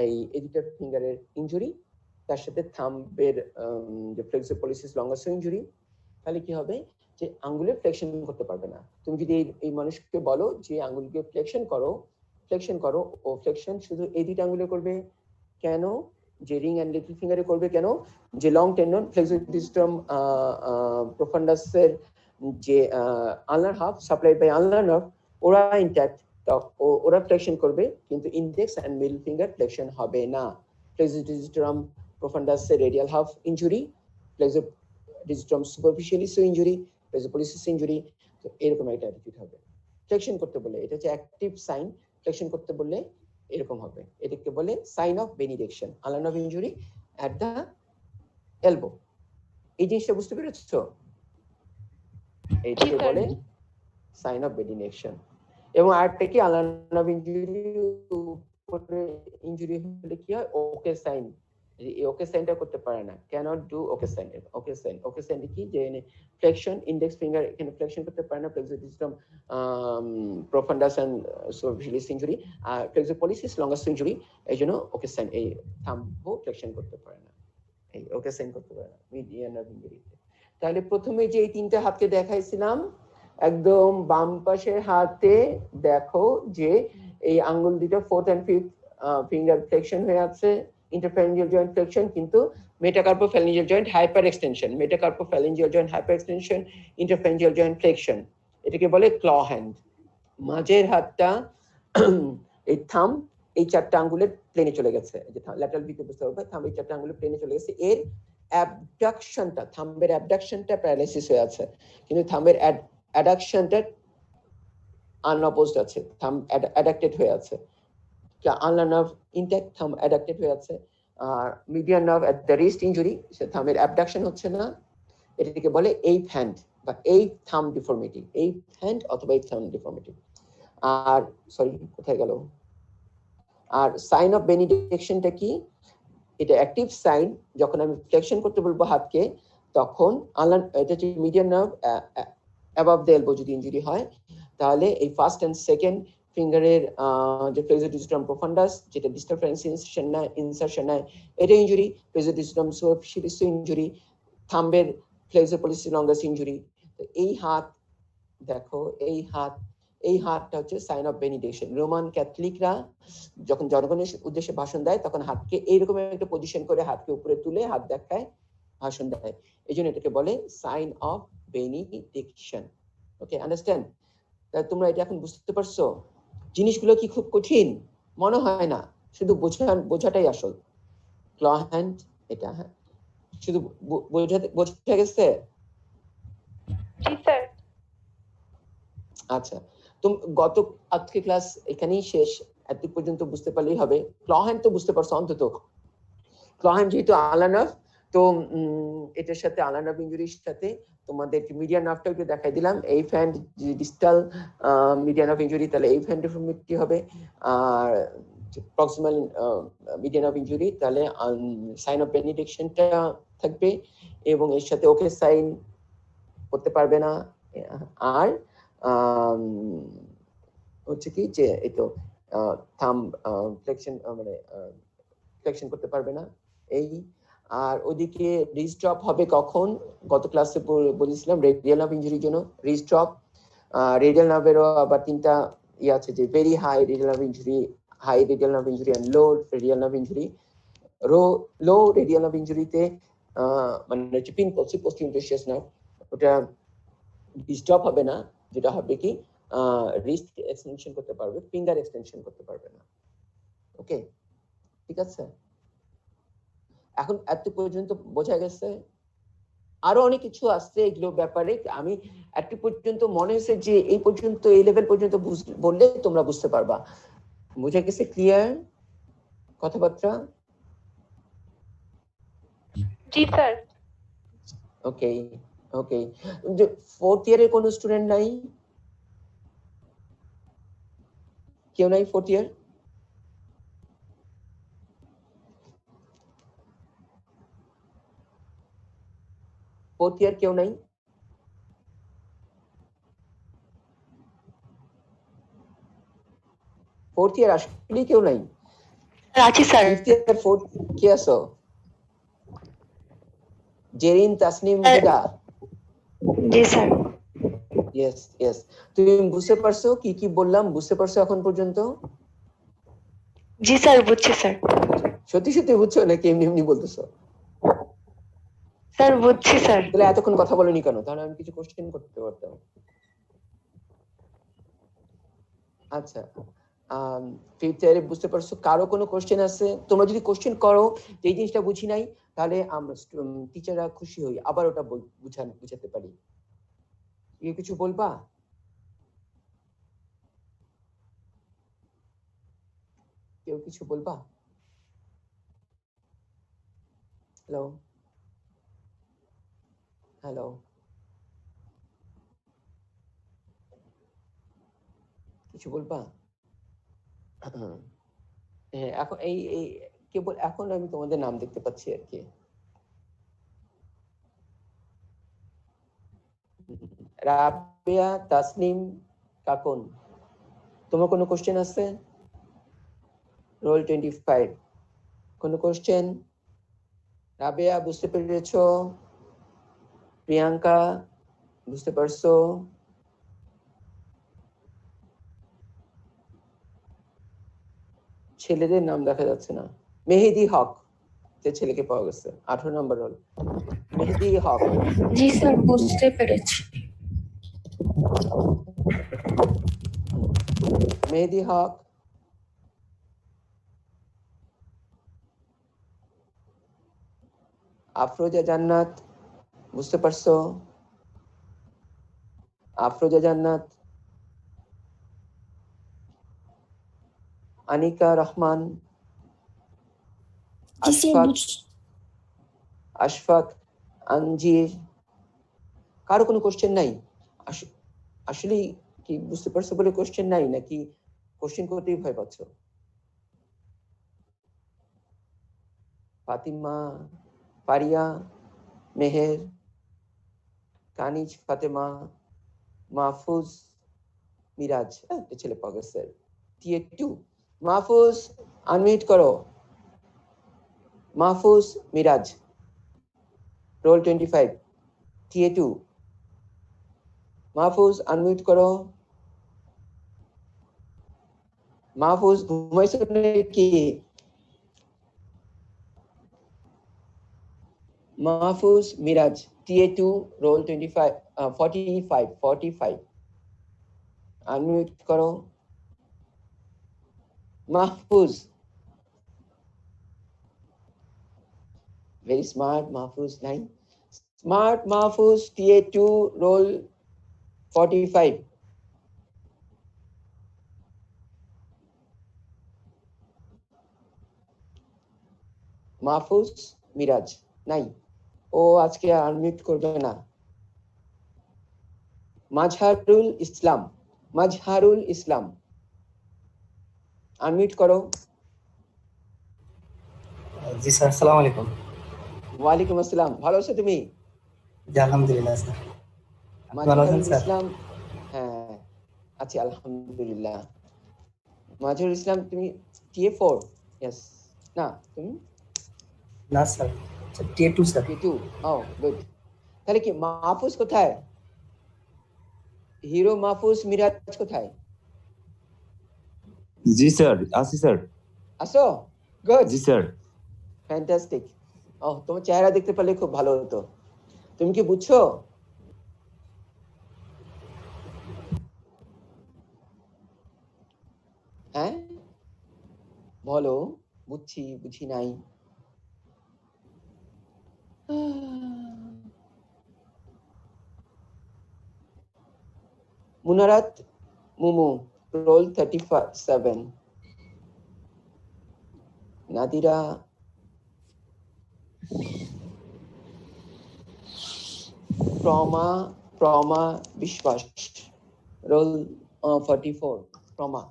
এই দুটা ফিঙ্গারের ইনজুরি, তার সাথে থাম্বের যে ফ্লেক্সর পলিসিস লঙ্গাস ইনজুরি, তাহলে কি হবে? যে আঙ্গুলের ফ্লেকশন করতে পারবে না। তুমি যদি এই মানুষকে বলো যে আঙ্গুলকে ফ্লেকশন করো, ও ফ্লেকশন শুধু এই দুইটা আঙ্গুলে করবে কেন? যে রিং এন্ড লিটল ফিঙ্গারে করবে কেন? যে লং টেন্ডন ফ্লেক্সর ডিজিটাম প্রফান্ডাসের যে ulnar half supplied by ulnar nerve, ওরা ইনট্যাক্ট, ওরা ফ্লেকশন করবে, কিন্তু index and middle finger flexion হবে না। ফ্লেক্সর ডিজিটাম প্রফান্ডাসের radial half injury, flexor digitorum superficialis injury, flexor pollicis injury, তো এরকম একটা অ্যাটিটিউড হবে। ফ্লেকশন করতে বলে, এটা হচ্ছে অ্যাক্টিভ সাইন, ফ্লেকশন করতে বললে এরকম হবে। এটাকে বলে সাইন অফ বেনিডিকশন, আনলাইন of injury at the elbow. এই জিনিসটা বুঝতে পেরেছো? এইটাকে বলে সাইন অফ বেনিডিকশন। এবং আরেকটা কি, আনলাইন অফ ইনজুরি উপরে ইনজুরি হলে কি হয়? Okay sign. এই ওকে সাইনটা করতে পারে না, can't do okay sign. Okay sign কি? যে ফ্লেকশন, ইন্ডেক্স ফিঙ্গার এখানে ফ্লেকশন করতে পারে না, flexor digitorum profundus and superficialis injury, আর ফ্লেক্সর পলিসিস লঙ্গাস ইনজুরি, এই জন্য ওকে সাইন, এই থাম্বও ফ্লেকশন করতে পারে না, এই ওকে সাইন করতে পারে না মিডিয়ান নার্ভ ইনজুরিতে। তাহলে প্রথমে যে এই তিনটা হাতকে দেখাইছিলাম, একদম বাম পাশের হাতে দেখো যে এই আঙ্গুল দুটো fourth and fifth finger flexion হয়ে আছে, ইন্টারফ্যারেঞ্জিয়াল জয়েন্ট ফ্লেকশন, কিন্তু metacarpophalangeal joint hyper extension, metacarpophalangeal joint hyper extension, interphalangeal joint flexion. এটাকে বলে ক্ল হ্যান্ড। মাঝের হাতটা এই থাম্ব এই চারটা আঙ্গুলের প্লেনে চলে গেছে, এই যে ল্যাটারাল ভিউতে বুঝতে পারবে, থাম্ব এই চারটা আঙ্গুলের প্লেনে চলে গেছে। এর অ্যাবডাকশনটা, থাম্বের অ্যাবডাকশনটা প্যারালাইসিস হয়ে আছে, কিন্তু থাম্বের অ্যাডাকশনটা আনঅপোজড আছে, থাম্ব অ্যাডাক্টেড হয়ে আছে। আনলাইন নার্ভ ইনট্যাক্ট, থাম্ব অ্যাডাক্টেড হয়ে আছে। আর median nerve at the wrist injury, সে থাম্বের অ্যাবডাকশন হচ্ছে না। এটাকে বলে এইপ হ্যান্ড বা ape thumb deformity, ape hand অথবা এইপ থাম্ব ডিফর্মিটি। আর সরি, কোথায় গেল? আর সাইন অফ বেনিডিকশনটা কি? এটা অ্যাক্টিভ সাইন, যখন আমি ফ্লেকশন করতে বলবো হাতকে, তখন এটা হচ্ছে median nerve above the elbow যদি ইনজুরি হয়, তাহলে এই ফার্স্ট এন্ড সেকেন্ড ফিঙ্গারের যে ফ্লেক্সর ডিজিটাম প্রফান্ডাস, যেটা ডিস্টাল ফ্রেন্স ইনসারশন নেয়, এটা injury. Flexor digitorum superficialis injury, থাম্বের ফ্লেক্সর পলিসিস লঙ্গাস ইনজুরি। তো এই হাত দেখো, এই হাতটা হচ্ছে সাইন অফ বেনিডিকশন। রোমান ক্যাথলিকরা যখন জনগণের উদ্দেশ্যে ভাষণ দেয়, তখন হাতকে এইরকম একটা পজিশন করে হাতকে উপরে তুলে হাত দেখায়, ভাষণ দেয়। এই জন্য এটাকে বলে sign of benediction. Okay, understand? তোমরা এটা এখন বুঝতে পারছো? জিনিসগুলো কি খুব কঠিন? মনে হয় না, শুধু বোঝাটাই আসল। ক্ল হ্যান্ড এটা, হ্যাঁ শুধু বোঝা গেছে। জি স্যার। আচ্ছা, আজকে ক্লাস এখানেই শেষ, এত পর্যন্ত বুঝতে পারলেই হবে। ক্ল হ্যান্ড তো বুঝতে পারছো অন্তত। ক্ল হ্যান্ড যেহেতু আলানাভ, তো এটার সাথে আলানাভ ইনজুরির সাথে তোমাদের মিডিয়ান নার্ভটা একটু দেখাই দিলাম। এই ফ্যান্ড ডিস্টাল মিডিয়ান নার্ভ ইনজুরি, তাহলে এই ফ্যান্ড ডিফর্মিটি হবে। আর প্রক্সিমাল মিডিয়ান নার্ভ ইনজুরি, তাহলে সাইন অফ বেনিডিকশনটা থাকবে, এবং এর সাথে ওকে সাইন করতে পারবে না। আর হচ্ছে কি যে এই তো থাম ফ্লেকশন, মানে ফ্লেকশন করতে পারবে না এই। আর ওদিকে রিজ ড্রপ হবে কখন, গত ক্লাসে বলেছিলাম রেডিয়াল নার্ভ ইনজুরির জন্য রিজ ড্রপ। রেডিয়াল নার্ভেরও আবার তিনটা ইয়ে আছে, যে very high radial nerve injury, high radial nerve injury and low radial nerve injury. Low radial nerve ইনজুরিতে মানে হচ্ছে পিন পলসি, পোস্টিন্টারশিয়াস নার্ভ, ওটা ডিস্টার্ব হবে না, যেটা হবে কি রিস্ট এক্সটেনশন করতে পারবে, ফিঙ্গার এক্সটেনশন করতে পারবে না। ওকে, ঠিক আছে, এখন এত পর্যন্ত বোঝা গেছে। আরো অনেক কিছু আসছে এগুলো ব্যাপারে, আমি এত পর্যন্ত মনে হয়েছে যে এই পর্যন্ত, এই লেভেল পর্যন্ত বললে তোমরা বুঝতে পারবা। বুঝা গেছে? ক্লিয়ার কথাবার্তা? জি স্যার। ওকে ওকে, যে ফোর্থ ইয়ারের কোন স্টুডেন্ট নাই? কেউ নাই ফোর্থ ইয়ার? ফোর্থ ইয়ার কেউ নাই? ফোর্থ ইয়ার আসলে কেউ নাই? আছি স্যার। ফিফথ ইয়ার ফোর্থ কে আছো? জেরিন, তাসনিম, হুদা? জি স্যার। ইয়েস ইয়েস, তুমি বুঝতে পারছো কি কি বললাম? বুঝতে পারছো এখন পর্যন্ত? জি স্যার, বুঝছি স্যার। সত্যি সত্যি বুঝছো নাকি এমনি এমনি বলতেছো? স্যার বুঝছি স্যার। তাহলে এতক্ষণ কথা বলনি কেন? তাহলে আমি কিছু কোশ্চেন করতে পারতাম। আচ্ছা, ফিফথ ইয়ারে বুঝতে পারছো? কারো কোনো কোশ্চেন আছে? তোমরা যদি কোশ্চেন করো যে এই জিনিসটা বুঝি নাই, তাহলে আমরা টিচাররা খুশি হই, আবার ওটা বুঝাতে পারি। কেউ কিছু বলবা? কেউ কিছু বলবা? হ্যালো হ্যালো, কিছু বলবা? হ্যাঁ, এখন এই এই কেবল এখন আমি তোমাদের নাম দেখতে পাচ্ছি আর কি। রাবেয়া, তাসনিম, কাকুন, তোমার কোনো কোশ্চেন আছে? রোল 25 কোনো কোশ্চেন? রাবেয়া বুঝতে পেরেছো? প্রিয়াঙ্কা বুঝতে পারছো? ছেলেদের নাম দেখা যাচ্ছে না। মেহেদি হক, যে ছেলেকে পাওয়া গেছে 18 নম্বর রোল, মেহেদি হক। জি স্যার, বুঝতে পেরেছি। মেহেদি হক, আফরোজা জান্নাত বুঝতে পারছো? আফরোজা জান্নাত, আনিকা রহমান, জি স্যার, আশফাক, আশফাক, আনজির, কারো কোনো কোশ্চেন নাই? আসলে কি বুঝতে পারছো বলে কোশ্চেন নাই, নাকি কোশ্চেন করতেই ভয় পাচ্ছ? ফাতিমা, ফারিয়া, মেহের, কানিজ, ফাতেমা, মাহফুজ, মিরাজ, একটা ছেলে পাওয়া গেছে টিএ 2। মাহফুজ আনমিউট করো। Mahfuz Miraj, roll 25, TA 2। Mahfuz unmute করো। মাহফুজ ঘুমাইছো নাকি? Mahfuz Miraj, TA 2, roll 25, 45 unmute করো। Mahfuz Very smart, Mahfuz. 9. Smart Mahfuz, TA2, roll 45. Mahfuz Miraj নাই, ও আজকে আনমিউট করবে না। মাজহারুল ইসলাম, মাজহারুল ইসলাম আনমিউট করো। জি স্যার, আসসালামু আলাইকুম। ওয়ালাইকুম আসসালাম, ভালো আছো তুমি? জি আলহামদুলিল্লাহ স্যার। আপনি ভালো আছেন মাজহারুল স্যার? ইসলাম, হ্যাঁ আছি আলহামদুলিল্লাহ। মাজহারুল ইসলাম তুমি TA4? ইয়েস, না তুমি না স্যার, টিএ2 স্যার। TA2? ও গুড। তাহলে কি মাহফুজ কোথায়? হিরো মাহফুজ মিরাজ কোথায়? জি স্যার, আছি স্যার। আসো, গুড, জি স্যার। ফ্যান্টাস্টিক। তোমার চেহারা দেখতে পারলে খুব ভালো হতো। তুমি কি বুঝছো? হ্যাঁ বলো, বুঝছি বুঝি নাই। মুনারাত মুমু, রোল 37। নাদিরা প্রমা বিশ্বাস, রোল 44। প্রমা,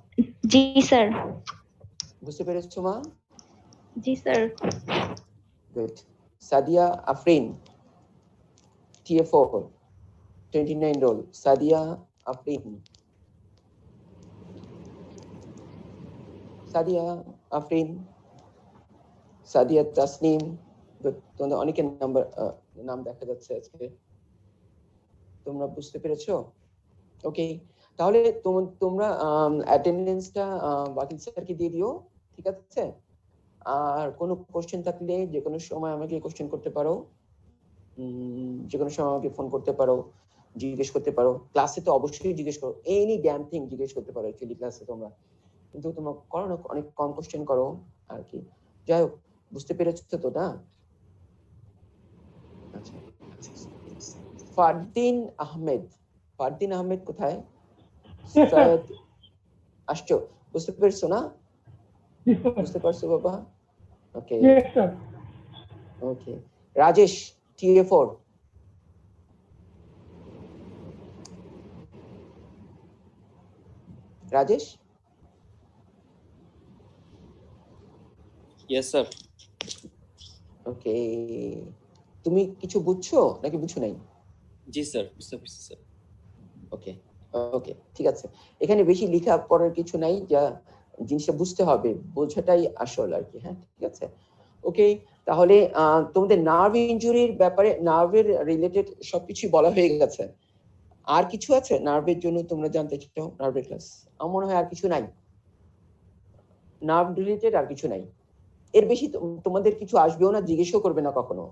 জি স্যার। বুঝতে পেরেছো মা? জি sir. Good. Sadia Afrin, TA4, 29 roll. Sadia Afrin, Sadia Afrin, Sadia Tasnim. তোমাদের অনেকের নাম দেখা যাচ্ছে আজকে। তোমরা বুঝতে পেরেছো? ওকে, তাহলে তোমরা অ্যাটেন্ডেন্সটা বাকি স্যারকে দিয়ে দিও, ঠিক আছে? আর কোনো কোশ্চেন থাকলে যে কোনো সময় আমাকে কোশ্চেন করতে পারো, যে কোনো সময় আমাকে ফোন করতে পারো, জিজ্ঞেস করতে পারো। ক্লাসে তো অবশ্যই জিজ্ঞেস করো, এনি ড্যাম থিং জিজ্ঞেস করতে পারো অ্যাকচুয়ালি ক্লাসে তোমরা, কিন্তু তোমরা করো না, অনেক কম কোশ্চেন করো আর কি। যাই হোক, বুঝতে পেরেছো তো না? আচ্ছা, ফারদিন আহমেদ, ফারদিন আহমেদ কোথায়? সৈয়দ আসছো, বুঝতে পেরেছো না? বুঝতে পারছো বাবা? Okay okay. Rajesh, TA4। Rajesh, yes sir. Okay. তুমি কিছু বুঝছো নাকি বুঝছো নাই? জি স্যার, বুঝতে পারছি স্যার। ওকে ওকে, ঠিক আছে। এখানে বেশি লেখা পড়ার কিছু নাই, যা জিনিসটা বুঝতে হবে বোঝাটাই আসল আর কি। হ্যাঁ ঠিক আছে, ওকে। তাহলে তোমাদের নার্ভ ইনজুরির ব্যাপারে, নার্ভের রিলেটেড সবকিছু বলা হয়ে গেছে। আর কিছু আছে নার্ভের জন্য তোমরা জানতে চাও? নার্ভের ক্লাস আমার মনে হয় আর কিছু নাই, নার্ভ রিলেটেড আর কিছু নাই। এর বেশি তোমাদের কিছু আসবেও না, জিজ্ঞেসও করবে না কখনো।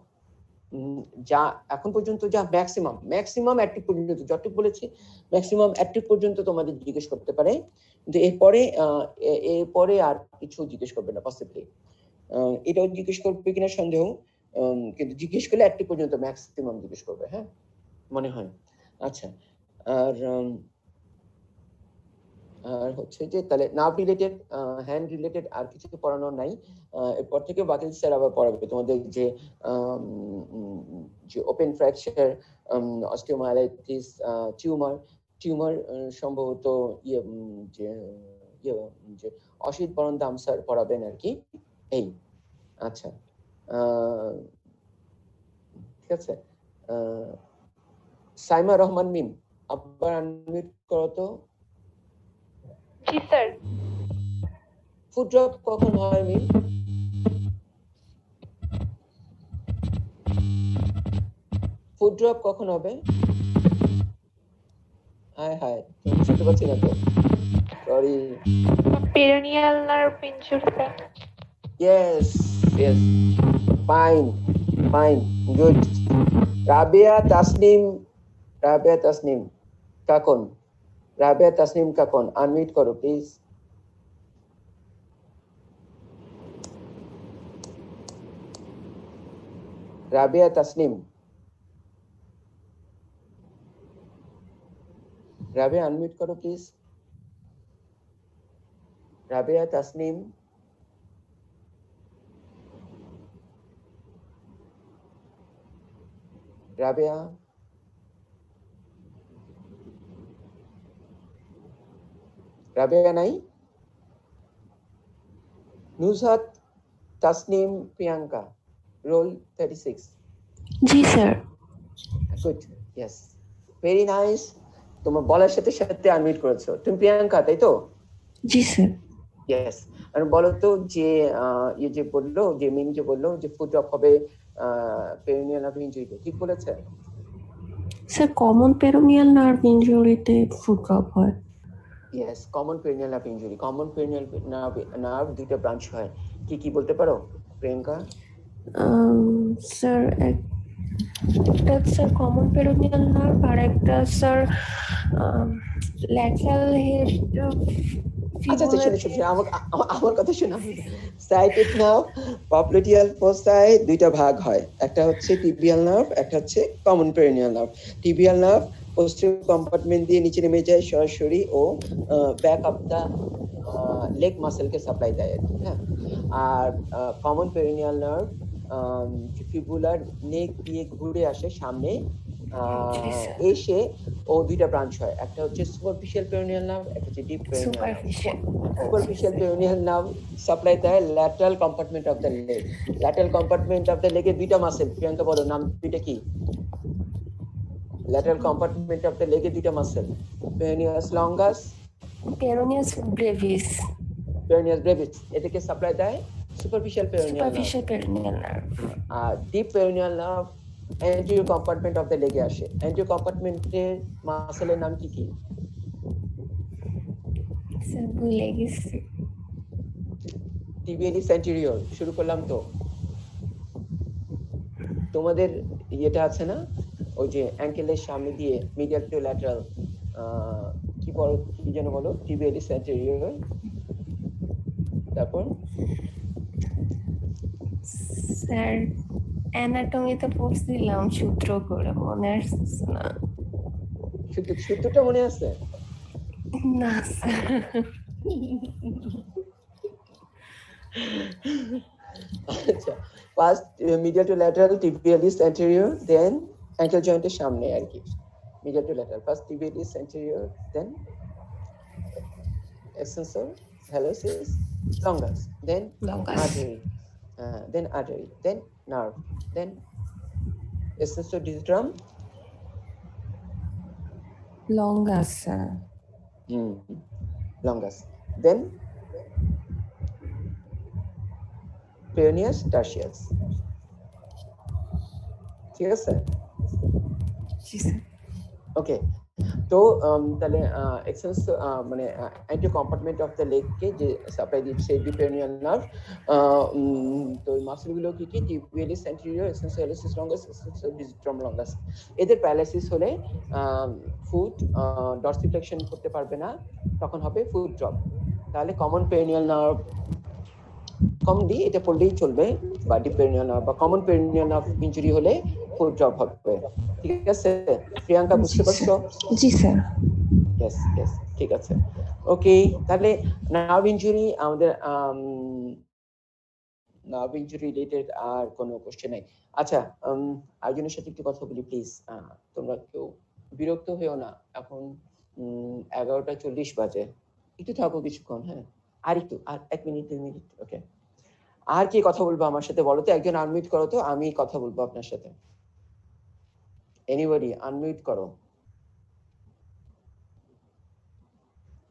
যা এখন পর্যন্ত যা ম্যাক্সিমাম অ্যাক্টিভ পর্যন্ত যতটুকু বলেছি, ম্যাক্সিমাম অ্যাক্টিভ পর্যন্ত তোমাদের জিজ্ঞেস করতে পারে, কিন্তু এরপরে আর কিছু জিজ্ঞেস করবে না পসিবলি। এটাও জিজ্ঞেস করবে কিনা সন্দেহ, কিন্তু জিজ্ঞেস করলে অ্যাক্টিভ পর্যন্ত ম্যাক্সিমাম জিজ্ঞেস করবে, হ্যাঁ মনে হয়। আচ্ছা, আর হচ্ছে যে তাহলে নার্ভ রিলেটেড, হ্যান্ড রিলেটেড আর কিছু পড়ানোর নাই। এরপর থেকে বাতিল স্যার আবার পড়াবে তোমাদের যে ওপেন ফ্র্যাকচার, অস্টিওমাইলাইটিস, টিউমার সম্ভবত যে অসিত বরণ দাম স্যার পড়াবেন আর কি। এই আচ্ছা, ঠিক আছে। সাইমা রহমান মিম, আবার আনমিউট করো তো। জি স্যার। ফুড ড্রপ কখন হয় মিম? ফুড ড্রপ কখন হবে? হায় হায়, তুমি বুঝতে পারছি না তো, sorry. Peroneal nerve injury sir. Yes yes, fine fine, good. Rabia Tasnim, Rabia Tasnim Kakon, Rabia Tasnim Kakon unmute করো প্লিজ। রাবিয়া তাসনিম, রাবিয়া আনমিউট করো প্লিজ। রাবিয়া তাসনিম, রাবিয়া, রাবিয়া নাই? নুজহাত, তাসনিম, প্রিয়াঙ্কা, রোল 36। জি sir. Good, yes, very nice. তোমার বলার সাথে সাথে আনমিউট করেছো। তুমি প্রিয়াঙ্কা, তাই তো? জি স্যার। ইয়েস। আর বলো তো যে ইয়ে যে বললো, যে মিম যে বললো যে ফুড ড্রপ হবে পেরিনিয়াল নার্ভ ইনজুরিতে, ঠিক বলেছে? স্যার কমন পেরোনিয়াল নার্ভ ইনজুরিতে ফুড ড্রপ হয়। Yes, common peroneal nerve injury, common peroneal nerve দুইটা ব্রাঞ্চ হয়। কি কি বলতে পারো প্রিয়াঙ্কা? স্যার একটা স্যার কমন পেরোনিয়াল নার্ভ, আর একটা স্যার ল্যাটারাল হেড আচ্ছা আচ্ছা, শুনে শুনে আমার কথা শোনো। সাইটিক নার্ভ, পপ্লোটিয়াল ফোসাই দুইটা ভাগ হয়, একটা হচ্ছে টিবিয়াল নার্ভ, একটা হচ্ছে common peroneal nerve. Tibial nerve posterior compartment দিয়ে নিচে নেমে যায় সরাসরি ও ব্যাক অফ দা লেগ মাসেলকে সাপ্লাই দেয় আর কি, হ্যাঁ। আর common peroneal nerve fibular neck দিয়ে ঘুরে আসে সামনে, এসে ও দুইটা ব্রাঞ্চ হয়, একটা হচ্ছে সুপারফিশিয়াল পেরিনিয়াল নার্ভ, একটা হচ্ছে deep peroneal nerve. Superficial peroneal nerve supply দেয় lateral compartment of the leg. Lateral compartment of the লেগে দুইটা মাসেল, প্রিয়াঙ্কা বলো নাম দুইটা কি? ল্যাটারাল কম্পার্টমেন্ট অফ দ্য লেগে দুইটা muscle, peroneus longus, peroneus brevis. Peroneus brevis, এটাকে সাপ্লাই দেয় superficial peroneal nerve. Superficial peroneal nerve. আর deep peroneal nerve anterior compartment of the লেগে আসে। অ্যান্টিরিয়র কম্পার্টমেন্টের মাসেলের নাম কি কি? স্যার ভুলে গেছি। টিবিয়ালিস অ্যান্টিরিয়র, শুরু করলাম তো। তোমাদের ইয়েটা আছে না, ওই যে অ্যাঙ্কেলের সামনে দিয়ে মিডিয়াল টু ল্যাটারাল, কি বলো, কি যেন বলো, টিবিয়ালিস অ্যান্টিরিয়র, তারপর স্যার অ্যানাটমিতে পড়ছিলাম সূত্র করে, মনে আসছে না। সূত্রটা মনে আছে? না স্যার। আচ্ছা, first medial to lateral tibialis anterior, then ankle জয়েন্টের সামনে আর কি, medial to lateral, first tibialis anterior, then extensor, hallucis, longus, then Longus. artery, then nerve, then extensor digitum, longus sir. longus, then peroneus tertius। ঠিক আছে? জি sir. ওকে, তো তাহলে extensor মানে anti compartment of the লেগকে যে সাপ্লাই দিচ্ছে ডিপেরিনিয়াল nerve, তো এই মাসলগুলো কি কি? Tibialis anterior, extensor hallucis longus, extensor digitorum longus. এদের প্যারালাইসিস হলে ফুট ডরসিফ্লেকশন করতে পারবে না, তখন হবে ফুট ড্রপ। তাহলে কমন পেরিনিয়াল নার্ভ, কমনলি এটা পড়লেই চলবে, বা ডিপেরিনিয়াল নার্ভ বা কমন পেরিনিয়াল নার্ভ ইনজুরি হলে ফুট ড্রপ হবে। ঠিক আছে প্রিয়াঙ্কা, বুঝতে পারছো? জি স্যার। ইয়েস ইয়েস, ঠিক আছে। ওকে, তাহলে নার্ভ ইনজুরি আমাদের নার্ভ ইনজুরি রিলেটেড আর কোনো কোশ্চেন নাই। আচ্ছা, আরেকজনের সাথে একটু কথা বলি প্লিজ। তোমরা কেউ বিরক্ত হয়েও না, এখন 11:40 বাজে, একটু থাকো কিছুক্ষণ, হ্যাঁ, আর একটু, আর 1 মিনিট 2 মিনিট। ওকে, আর কি কথা বলবো আমার সাথে বলো তো? একজন আনমিউট করো তো, আমি কথা বলবো আপনার সাথে। এনিবডি আনমিউট করো,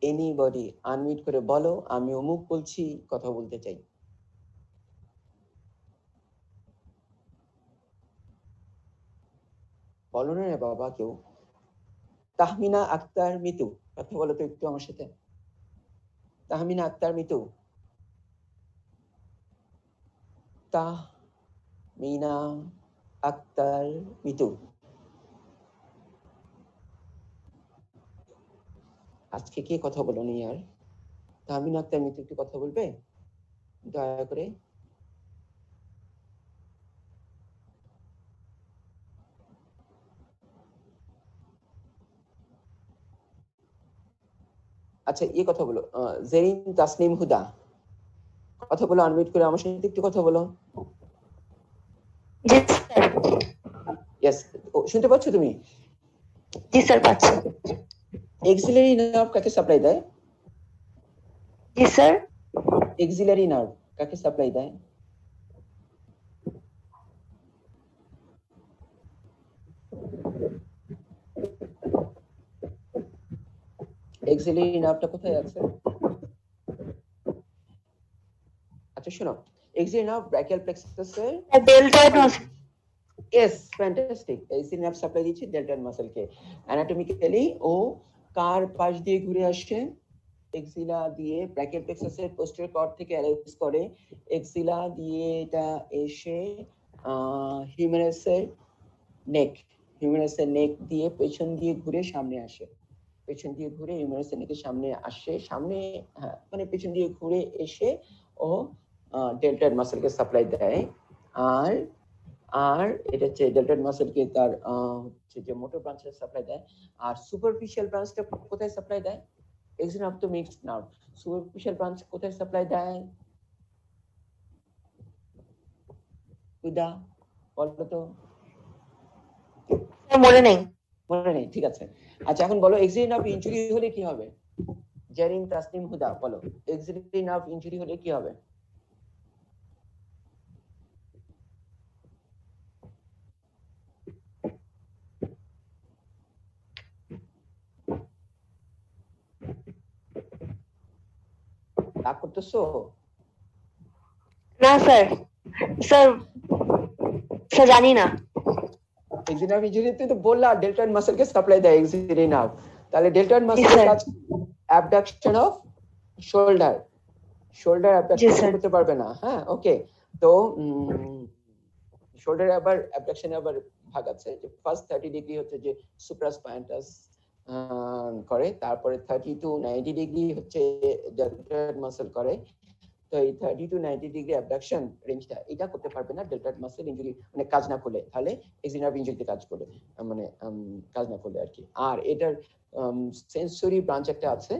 এনিবডি আনমিউট করে বলো আমি অমুক বলছি, কথা বলতে চাই। বলো না রে বাবা কেউ। তাহমিনা আক্তার মিতু, কথা বলো তো একটু আমার সাথে। তাহমিনা আক্তার মিতু, তাহমিনা আক্তার মিতু, আজকে কে কথা বলো নি আর? তাহমিনা আক্তার মিতু একটু কথা বলবে দয়া করে? আচ্ছা কথা বলো, জেরিন তাসনিম হুদা, কথা বলো, আনমিউট করে আমার সাথে একটু কথা বলো। জি স্যার। ইয়েস, শুনতে পাচ্ছ তুমি? জি স্যার পাচ্ছি। এক্সিলারি নার্ভ কাকে সাপ্লাই দেয়? জি স্যার। এক্সিলারি নার্ভ কাকে সাপ্লাই দেয়? এক্সিলারি নার্ভটা কোথায় আছে? আচ্ছা শোনো, এক্সিলারি নার্ভ ব্র্যাকিয়াল প্লেক্সাসের deltoid muscle. Yes, fantastic. Axillary nerve supply দিচ্ছে ডেল্টয়েড মাসলকে। অ্যানাটমিক্যালি ও কার পাশ দিয়ে ঘুরে আসে? এক্সিলা দিয়ে ব্র্যাকিয়াল প্লেক্সাসের পোস্টেরিয়র কর্ড থেকে অ্যারাইজ করে, এক্সিলা দিয়ে এটা এসে হিউমেরাসের নেক, হিউমেরাসের নেক দিয়ে পেছন দিয়ে ঘুরে সামনে আসে, পেছন দিয়ে ঘুরে হিউমেরাসের নেকের সামনে আসে, সামনে মানে পেছন দিয়ে ঘুরে এসে ও ডেল্টয়েড মাসলকে সাপ্লাই দেয়। আর আর এটা হচ্ছে ডেল্টয়েড মাসলকে তার হচ্ছে যে মোটর ব্রাঞ্চে সাপ্লাই দেয়। আর সুপারফিশিয়াল ব্রাঞ্চটা কোথায় সাপ্লাই দেয়? এক্সিলারি নার্ভ তো মিক্সড নার্ভ, সুপারফিশিয়াল ব্রাঞ্চ কোথায় সাপ্লাই দেয়? উদা বলো তো। মনে নেই। মনে নেই, ঠিক আছে। আচ্ছা এখন বলো, এক্সিলারি নার্ভ ইনজুরি হলে কি হবে? জেরিন তাসনিম হুদা বলো, এক্সিলারি নার্ভ ইনজুরি হলে কি হবে? রাগ করতেছো? না স্যার, স্যার স্যার জানি না। এক্সিলারি নার্ভ ইনজুরিতে তো বললা ডেল্টয়েড মাসলকে সাপ্লাই দেয় এক্সিলারি নার্ভ, তাহলে ডেল্টয়েড মাসলের কাজ abduction off shoulder, shoulder abduction করতে পারবে না। হ্যাঁ ওকে, তো শোল্ডার আবার অ্যাবডাকশনে আবার ভাগ আছে, যে ফার্স্ট 30 ডিগ্রি হচ্ছে যে সুপ্রাস্পাইনাটাস করে, তারপরে 30 টু 90 ডিগ্রি হচ্ছে ডেল্টয়েড মাসল করে। তো এই 30 টু 90 ডিগ্রি অ্যাবডাকশন রেঞ্জটা এটা করতে পারবে না ডেল্টয়েড মাসল ইনজুরি, মানে কাজ না করলে, তাহলে এক্সিলারি নার্ভ ইনজুরিতে কাজ করে, মানে কাজ না করলে আর কি। আর এটার সেন্সরি ব্রাঞ্চ একটা আছে,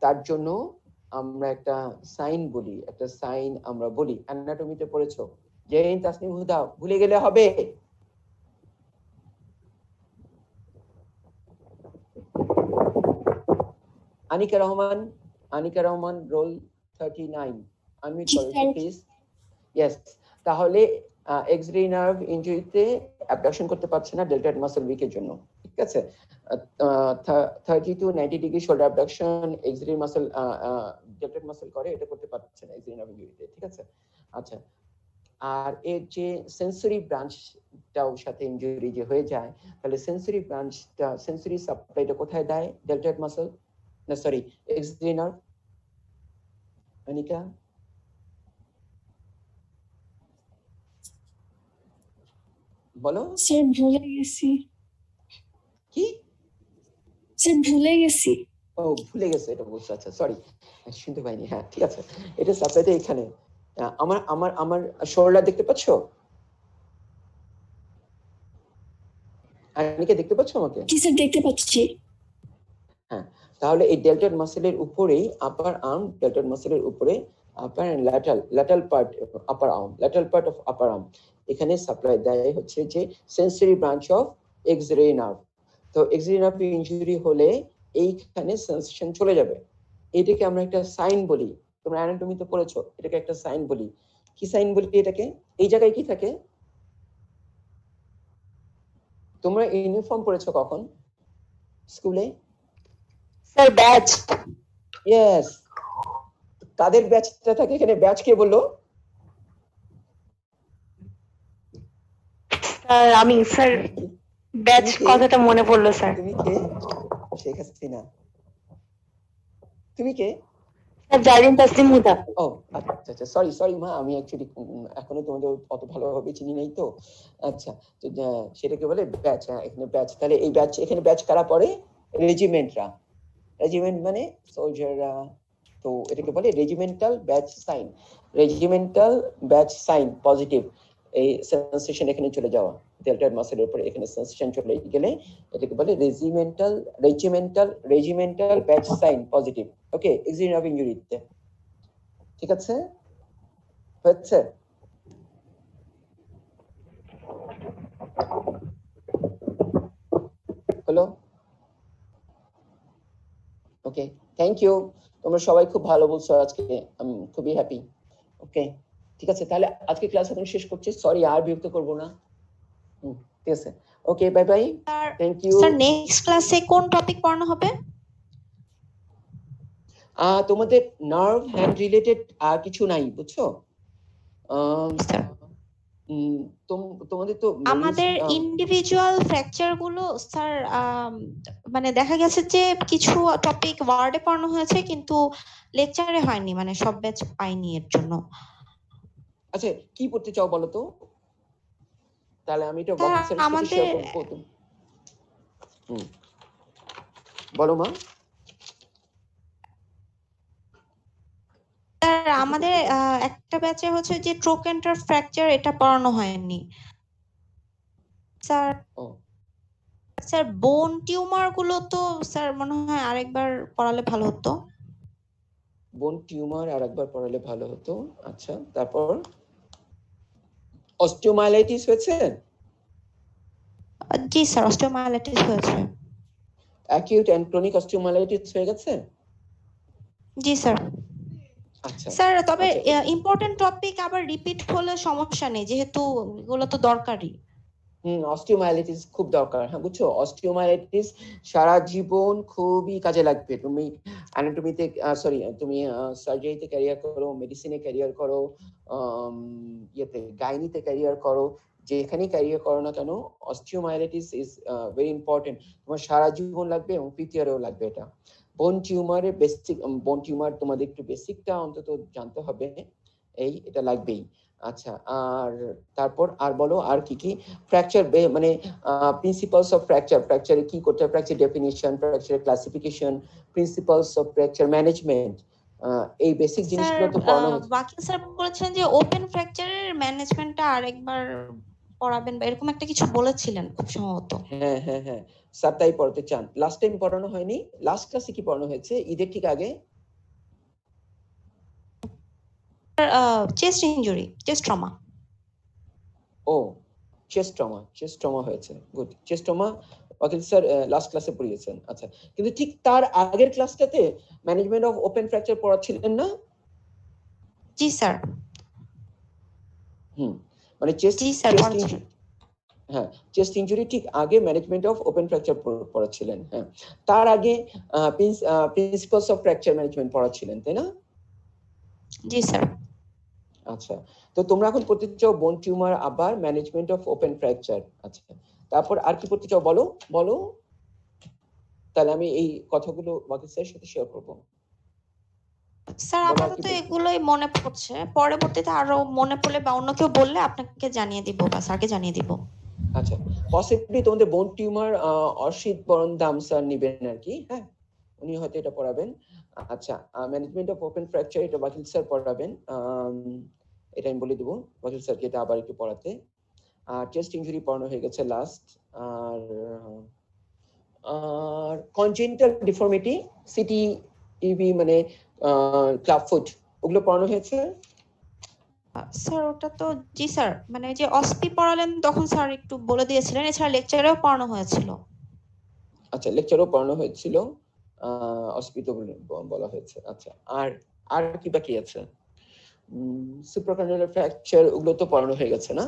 তার জন্য আমরা একটা সাইন বলি, একটা সাইন আমরা বলি, অ্যানাটমিতে পড়েছো, জেরিন তাসনিম হুদা, ভুলে গেলে হবে? আনিকা রহমান, আনিকা রহমান রোল 39, আনমিউট করো প্লিজ। ইয়েস, তাহলে এক্সিলারি নার্ভ ইনজুরিতে অ্যাবডাকশন করতে পারছে না ডেল্টয়েড মাসল উইকের জন্য, ঠিক আছে। 30 to 90 degree shoulder abduction axillary muscle deltoid muscle করে, এটা করতে পারছে না এক্সিলারি নার্ভ ইনজুরিতে, ঠিক আছে। আচ্ছা, আর এর যে সেন্সরি ব্রাঞ্চটাও সাথে ইনজুরি যে হয়ে যায়, তাহলে সেন্সরি ব্রাঞ্চটা, সেন্সরি সাপ্লাইটা কোথায় দেয়? ডেল্টয়েড মাসল, না সরি এক্সিলারি নার্ভ। অনিকা বলো। স্যার ভুলে গেছি, কি? স্যার ভুলে গেছি। ও ভুলে গেছে, এটা বলছো, আচ্ছা সরি শুনতে পাইনি। হ্যাঁ ঠিক আছে, এটা সাপ্লাইতে এখানে। আমার আমার আমার শোল্ডার দেখতে পাচ্ছো? আনিকা দেখতে পাচ্ছো আমাকে? জি স্যার দেখতে পাচ্ছি। হ্যাঁ, তাহলে এই ডেল্টয়েড মাসলের উপরেই আপার আর্ম, ডেল্টয়েড মাসলের উপরে upper and lateral part, upper arm, lateral part of upper arm, এখানে সাপ্লাই দেয় হচ্ছে যে sensory branch of axillary nerve. তো এক্সিলারি নার্ভ ইনজুরি হলে এইখানে সেন্সেশন চলে যাবে, এটাকে আমরা একটা সাইন বলি। তোমরা অ্যানাটমিতে পড়েছো, এটাকে একটা সাইন বলি। কি সাইন বলি এটাকে? এই জায়গায় কি থাকে? তোমরা ইউনিফর্ম পড়েছো কখন স্কুলে? Sir batch. ইয়েস, কাদের ব্যাচটা থাকে এখানে? ব্যাচ কে বললো? স্যার আমি, স্যার ব্যাচ কথাটা মনে পড়লো স্যার। তুমি কে? শেখ হাসিনা। তুমি কে? স্যার জেরিন তাসনিম হুদা। ও আচ্ছা আচ্ছা, সরি সরি মা, আমি অ্যাকচুয়ালি এখনো তোমাদের অত ভালোভাবে চিনি নাই তো। আচ্ছা, তো সেটাকে বলে ব্যাচ। এখানে ব্যাচ, তাহলে এই ব্যাচ, এখানে ব্যাচ কারা পড়ে? রেজিমেন্টরা, রেজিমেন্ট মানে সোলজাররা, তো এটাকে বলে regimental badge sign, regimental badge sign positive. এই সেন্সেশন এখানে চলে যাওয়া, ডেল্টয়েড মাসেলের উপর এখানে সেন্সেশন চলে গেলে এটাকে বলে regimental badge sign positive. Okay, accident of ইনজুরিতে, ঠিক আছে, হচ্ছে হলো। ওকে, থ্যাংক ইউ, তোমরা সবাই খুব ভালো বলছো আজকে, আমি খুবই হ্যাপি। ওকে, ঠিক আছে, তাহলে আজকে ক্লাস এখন শেষ করছি, সরি আর বিরক্ত করবো না। ঠিক আছে, okay, bye bye, thank you. Sir next ক্লাসে কোন টপিক পড়ানো হবে? তোমাদের নার্ভ হ্যান্ড রিলেটেড আর কিছু নাই, বুঝছো? স্যার তোমাদের তো আমাদের ইন্ডিভিজুয়াল ফ্র্যাকচার গুলো স্যার মানে দেখা গেছে যে কিছু টপিক ওয়ার্ডে পড়ানো হয়েছে কিন্তু লেকচারে হয়নি, মানে সব ব্যাচ পাইনি এর জন্য। আচ্ছা, কি পড়তে চাও বলো তো, তাহলে আমি এটা স্যার, ওয়াকিং স্যারের সাথে শেয়ার করব। বলো মা। স্যার আমাদের একটা ব্যাচে হচ্ছে যে ট্রোকেন্টার ফ্র্যাকচার, এটা পড়ানো হয়নি স্যার। স্যার বোন টিউমার গুলো তো স্যার মনে হয় আরেকবার পড়ালে ভালো হতো। বোন টিউমার আরেকবার পড়ালে ভালো হতো, আচ্ছা। তারপর অস্টিওমাইলাইটিস হয়েছে? জি স্যার, অস্টিওমাইলাইটিস হয়েছে। অ্যাকিউট এন্ড ক্রনিক অস্টিওমাইলাইটিস হয়ে গেছে? জি স্যার। আচ্ছা স্যার তবে ইম্পর্টেন্ট টপিক আবার রিপিট হলে সমস্যা নেই, যেহেতু এগুলো তো দরকারি। অস্টিওমাইলাইটিস খুব দরকার, হ্যাঁ বুঝছো, অস্টিওমাইলাইটিস সারা জীবন খুবই কাজে লাগবে। তুমি অ্যানাটমিতে তুমি সার্জারিতে ক্যারিয়ার করো, মেডিসিনে ক্যারিয়ার করো, ইয়েতে গাইনিতে ক্যারিয়ার করো, যেখানেই ক্যারিয়ার করো না কেন, অস্টিওমাইলাইটিস ইজ ভেরি ইম্পর্টেন্ট, তোমার সারা জীবন লাগবে এবং ফিউচারেও লাগবে। এটা বোন টিউমারের বেসিক, বোন টিউমার তোমাদের একটু বেসিকটা অন্তত জানতে হবে, এটা লাগবেই। আচ্ছা, আর তারপর আর বলো আর কি কি ফ্র্যাকচার, মানে প্রিন্সিপালস অফ ফ্র্যাকচারে কি করতে হয়, fracture definition, fracture classification, principles of fracture management, এই বেসিক জিনিসগুলো তো পড়ানো হচ্ছে। বাকি স্যার বলেছেন যে ওপেন ফ্র্যাকচারের ম্যানেজমেন্টটা আরেকবার পড়াবেন বা এরকম একটা কিছু বলেছিলেন খুব সম্ভবত। হ্যাঁ হ্যাঁ হ্যাঁ, স্যার তাই পড়াতে চান। লাস্ট টাইম পড়ানো হয়নি, লাস্ট ক্লাসে কি পড়ানো হয়েছে ঈদের ঠিক আগে? Chest injury, chest trauma. ও, চেস্ট ট্রমা হয়েছে, good. Chest trauma Akhil sir last ক্লাসে পড়িয়েছেন, আচ্ছা। কিন্তু ঠিক তার আগের ক্লাসটাতে ম্যানেজমেন্ট অফ ওপেন ফ্র্যাকচার পড়াচ্ছিলেন না? জি স্যার। মানে চেস্ট ইনজুরি ঠিক আগে ম্যানেজমেন্ট অফ ওপেন ফ্র্যাকচার পড়াচ্ছিলেন, হ্যাঁ। তার আগে প্রিন্সিপালস অফ ফ্র্যাকচার ম্যানেজমেন্ট পড়াচ্ছিলেন, তাই না? জি স্যার। আচ্ছা, তো তোমরা এখন পড়তে চাও বোন টিউমার আবার ম্যানেজমেন্ট অফ ওপেন ফ্র্যাকচার, আচ্ছা। তারপর আর কি পড়তে চাও বলো বলো, তাহলে আমি এই কথাগুলো ওয়াকিল স্যারের সাথে শেয়ার করব। স্যার আপাতত এগুলোই মনে পড়ছে, পরবর্তীতে আরো মনে পড়লে বা অন্য কেউ বললে আপনাকে জানিয়ে দিব বা স্যারকে জানিয়ে দিব। আচ্ছা, পসিবলি তোমাদের বোন টিউমার অসিত বরণ দাম স্যার নেবেন আর কি, হ্যাঁ, উনি হয়তো এটা পড়াবেন। আচ্ছা, ম্যানেজমেন্ট অফ ওপেন ফ্র্যাকচার এটা ওয়াকিল স্যার পড়াবেন, এটা আমি বলে দেবো ওয়াকিল স্যারকে এটা আবার একটু পড়াতে। আর চেস্ট ইনজুরি পড়ানো হয়ে গেছে লাস্ট। আর কনজেনিটাল ডিফর্মিটি, সিটি টিবি মানে ক্লাব ফুট, ওগুলো পড়ানো হয়েছে? স্যার ওটা তো জি স্যার, মানে যে অস্পি পড়ালেন তখন স্যার একটু বলে দিয়েছিলেন, এছাড়া লেকচারেও পড়ানো হয়েছিল। আচ্ছা, লেকচারও পড়ানো হয়েছিল, অস্পি তো বলা হয়েছে, আচ্ছা। আর কি বাকি আছে? সুপ্রাকন্ডালার ফ্র্যাকচার, ওগুলো তো পড়ানো হয়ে গেছে না?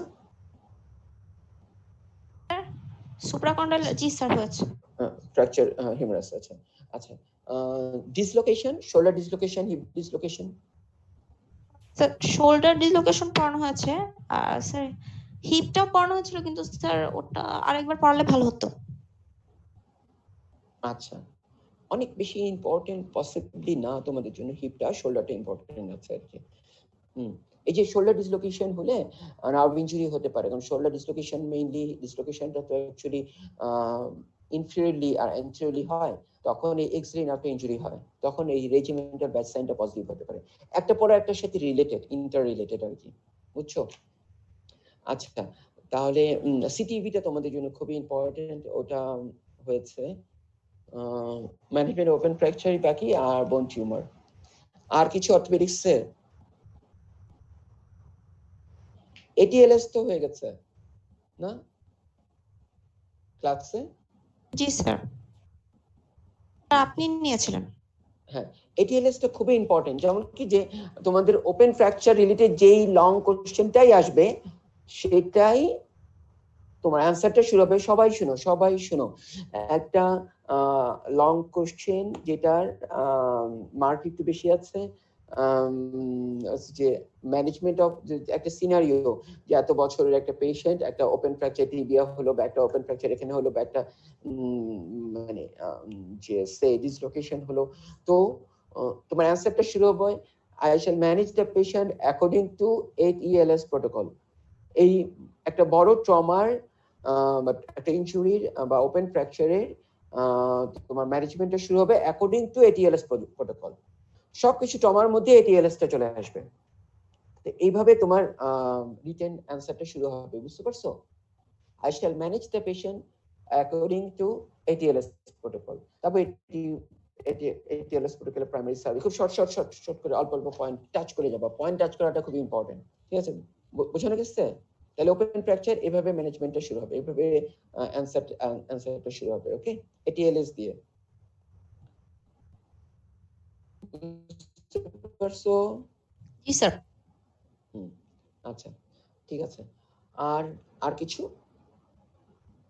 সুপ্রাকন্ডাল জি স্যার হয়েছে। ফ্র্যাকচার হিউমেরাস, আচ্ছা আচ্ছা। Dislocation, shoulder dislocation, hip dislocation, sir shoulder dislocation পড়ানো হয়েছে, আর স্যার হিপটাও পড়ানো হয়েছিল, কিন্তু স্যার ওটা আরেকবার পড়ালে ভালো হতো। আচ্ছা, অনেক বেশি ইম্পর্টেন্ট পসিবলি না তোমাদের জন্য, হিপটা, শোল্ডারটা ইম্পর্টেন্ট আছে আর কি। এই যে শোল্ডার ডিসলোকেশন হলে নার্ভ ইনজুরি হতে পারে, কারণ শোল্ডার ডিসলোকেশন মেইনলি ডিসলোকেশনটা তো অ্যাকচুয়ালি ইনফেরিয়রলি আর অ্যান্টেরিয়রলি হয়, তখন এই এক্সরে নার্ভ ইনজুরি হয়, তখন এই রেজিমেন্টাল ব্যাচ সাইনটা পজিটিভ হতে পারে। একটা পরে একটার সাথে রিলেটেড, ইন্টার রিলেটেড আর কি, বুঝছো? আচ্ছা, তাহলে সিটিভিটা তোমাদের জন্য খুবই ইম্পর্টেন্ট, ওটা হয়েছে। ম্যানেজমেন্ট ওপেন ফ্র্যাকচারই বাকি, আর বোন টিউমার। আর কিছু অর্থোপেডিক্সে এটিএলএস তো হয়ে গেছে না ক্লাসে? জি স্যার, আপনি নিয়েছিলেন। হ্যাঁ, এটিএলএস টা খুবই ইম্পর্টেন্ট। যেমন কি যে তোমাদের ওপেন ফ্র্যাকচার রিলেটেড যেই লং কোশ্চেনটাই আসবে সেটাই তোমার অ্যান্সারটা শুরু হবে। সবাই শুনো, একটা লং কোশ্চেন যেটার মার্ক একটু বেশি আছে, যে ম্যানেজমেন্ট অফ একটা সিনারিও, যে এত বছরের একটা পেশেন্ট, একটা ওপেন ফ্র্যাকচার টিবিয়া হলো বা একটা ওপেন ফ্র্যাকচার এখানে হলো বা একটা মানে যে সে ডিসলোকেশন হলো, তো তোমার অ্যান্সারটা শুরু হবে I shall manage the patient according to 8 ELS protocol. এই একটা বড় ট্রমার একটা ইনজুরির বা ওপেন ফ্র্যাকচারের তোমার ম্যানেজমেন্টটা শুরু হবে অ্যাকর্ডিং টু 8 ELS প্রোটোকল। সবকিছু ট্রমার মধ্যে 8 ELS চলে আসবে। তো এইভাবে তোমার রিটেন অ্যান্সারটা শুরু হবে, বুঝতে পারছো? I shall manage the patient according to 8 ELS protocol. তারপর 8 ELS প্রোটোকলের প্রাইমারি সার্ভে, খুব শর্ট করে অল্প পয়েন্ট টাচ করে যাবা। পয়েন্ট টাচ করাটা খুব ইম্পর্টেন্ট, ঠিক আছে? বোঝানো গেছে? তাহলে ওপেন ফ্র্যাকচার এভাবে ম্যানেজমেন্টটা শুরু হবে, এভাবে অ্যান্সারটা শুরু হবে। ওকে, এটিএলএস দিয়ে। জি স্যার। আচ্ছা, ঠিক আছে। আর আর কিছু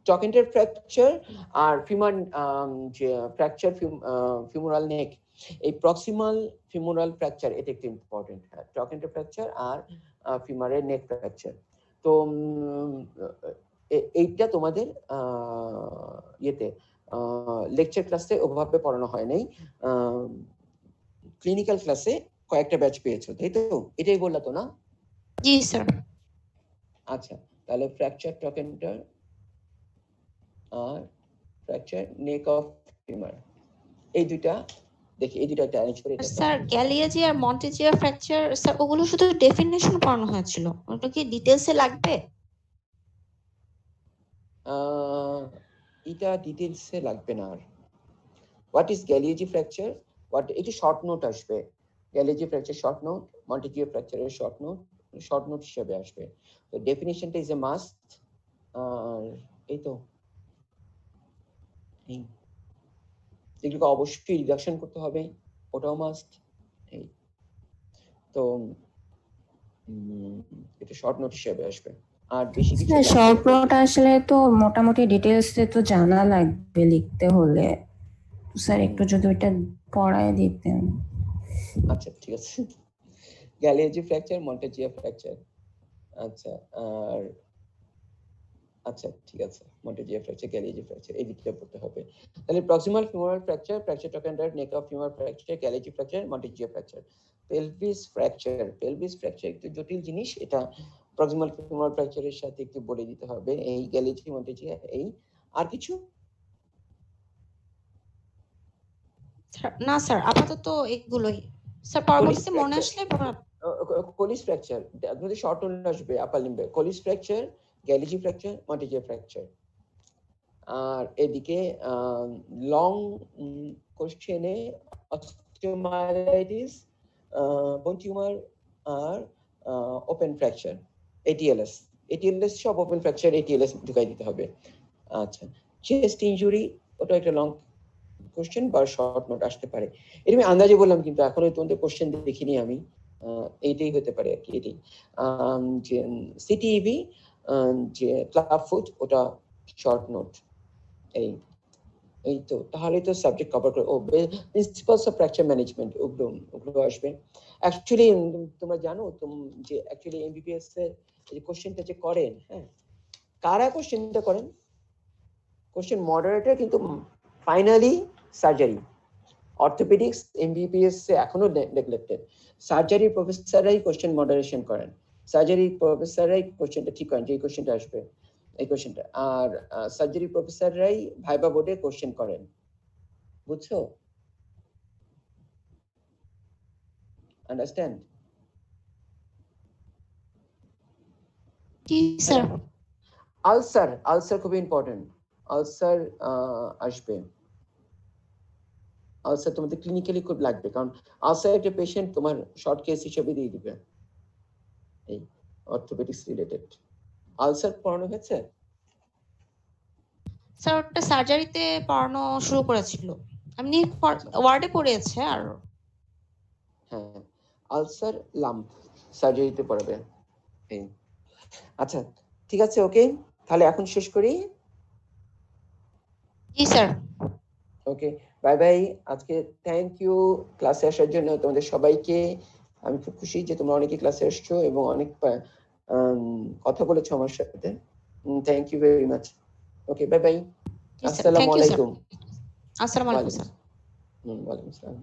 ট্রকেন্টার ফ্র্যাকচার আর ফিমার, যে ফ্র্যাকচার ফিমোরাল নেক, এই প্রক্সিমাল ফিমোরাল ফ্র্যাকচার এটা একটু ইম্পর্টেন্ট। হ্যাঁ, ট্রকেন্টার ফ্র্যাকচার আর ফিমারের নেক ফ্র্যাকচার। তো এইটা তোমাদের ইয়েতে লেকচার ক্লাসে ওভাবে পড়ানো হয় নাই, ক্লিনিক্যাল ক্লাসে কয়েকটা ব্যাচ পেয়েছো, তাই তো? এটাই বললা তো না? জি স্যার। আচ্ছা, তাহলে ফ্র্যাকচার ট্রকেন্টার আর ফ্র্যাকচার নেক অফ ফিমার, এই দুইটা দেখি, এই দুইটা একটা অ্যারেঞ্জ করে এটা স্যার গ্যালিয়াজি আর মন্টেজিয়া ফ্র্যাকচার স্যার ওগুলো শুধু ডেফিনেশন পড়ানো হয়েছিল, ওটা কি ডিটেইলসে লাগবে? এটা ডিটেইলসে লাগবে না। আর হোয়াট ইজ গ্যালিয়াজি ফ্র্যাকচার, এটা শর্ট নোট আসবে। Galeazzi fracture short note, Monteggia ফ্র্যাকচারের শর্ট নোট হিসেবে আসবে। তো ডেফিনিশনটা ইজ এ মাস্ট। আর এই তো এগুলোকে অবশ্যই রিডাকশন করতে হবে, ওটাও মাস্ট। এই তো এটা শর্ট নোট হিসেবে আসবে। আর বেশি কিছু শর্ট নোট আসলে তো মোটামুটি ডিটেলস তো জানা লাগবে লিখতে হলে। স্যার একটু যদি ওইটা পড়ায় দিতেন। আচ্ছা, ঠিক আছে। গ্যালিয়াজি ফ্র্যাকচার, মন্টেজিয়া ফ্র্যাকচার, আচ্ছা। আর আচ্ছা, ঠিক আছে, মন্টেজিয়া ফ্র্যাকচার, গ্যালিয়াজি ফ্র্যাকচার, এই দিকটা পড়তে হবে। তাহলে proximal femoral fracture, fracture trochanter, neck of femur fracture, Galeazzi fracture, Monteggia fracture. Pelvis fracture একটু জটিল জিনিস, এটা প্রক্সিমাল ফিমোরাল ফ্র্যাকচারের সাথে একটু বলে দিতে হবে। এই গ্যালিয়াজি, মন্টেজিয়া, এই আর কিছু না স্যার, আপাতত এগুলোই স্যার, পরবর্তীতে মনে আসলে কোলিস ফ্র্যাকচার, আপনাদের শর্ট নোট আসবে আপার লিম্বে। কোলিস ফ্র্যাকচার, গ্যালিজি ফ্র্যাকচার, মন্টেজিয়া ফ্র্যাকচার। আর এদিকে লং কোশ্চেনে অস্টিওমাইলাইটিস, বোন টিউমার আর ওপেন ফ্র্যাকচার, এটিএলএস সব ওপেন ফ্র্যাকচার এটিএলএস ঢুকাই দিতে হবে। আচ্ছা, চেস্ট ইনজুরি, ওটা একটা লং কোশ্চেন বা শর্ট নোট আসতে পারে, এরকম আন্দাজে বললাম, কিন্তু এখনো তোমাদের কোশ্চেন দেখিনি আমি। এইটাই হতে পারে আর কি। এটাই যে সিটিইভি, যে ক্লাব ফুট, ওটা শর্ট নোট। এই তো, তাহলে তো সাবজেক্ট কভার করে। ও প্রিন্সিপালস অফ ফ্র্যাকচার ম্যানেজমেন্ট, ওগুলো আসবে। অ্যাকচুয়ালি তোমরা জানো যে অ্যাকচুয়ালি এমবিবিএস এর যে কোশ্চেনটা যে করেন, হ্যাঁ, কারা কোশ্চেনটা করেন? কোশ্চেন মডারেটর, কিন্তু ফাইনালি সার্জারি। অর্থোপেডিক্স এমবিবিএস এখনো নেগলেক্টেড। সার্জারি প্রফেসররাই কোশ্চেন মডারেশন করেন, সার্জারি প্রফেসররাই কোশ্চেনটা ঠিক করেন যে এই কোশ্চেনটা আসবে, এই কোশ্চেনটা। আর সার্জারি প্রফেসররাই ভাইবা বোর্ডে কোশ্চেন করেন, বুঝছো? আন্ডারস্ট্যান্ড? জি স্যার। আলসার খুবই ইম্পর্টেন্ট। আলসার আসবে, আলসার তোমাদের ক্লিনিক্যালি খুব লাগবে, কারণ আলসার একটা পেশেন্ট তোমার শর্ট কেস হিসেবে দিয়ে দিবে এই অর্থোপেডিক্স রিলেটেড। আলসার পড়ানো হয়েছে? স্যার ওটা সার্জারিতে পড়ানো শুরু করেছিল, এমনি ওয়ার্ডে পড়িয়েছে আর। হ্যাঁ, আলসার লাম্প সার্জারিতে পড়াবে এই। আচ্ছা ঠিক আছে, ওকে, তাহলে এখন শেষ করি। জি স্যার। Okay, bye by. আজকে থ্যাংক ইউ ক্লাসে আসার জন্য তোমাদের সবাইকে। আমি খুব খুশি যে তোমরা অনেকে ক্লাসে আসছো এবং অনেক কথা বলেছো আমার সাথে। Thank you very much. Okay, bye bye. জি স্যার, আসসালামু থ্যাংক ইউ স্যার। আলাইকুম। আসসালামু আলাইকুম স্যার। ওয়ালাইকুম আসসালাম।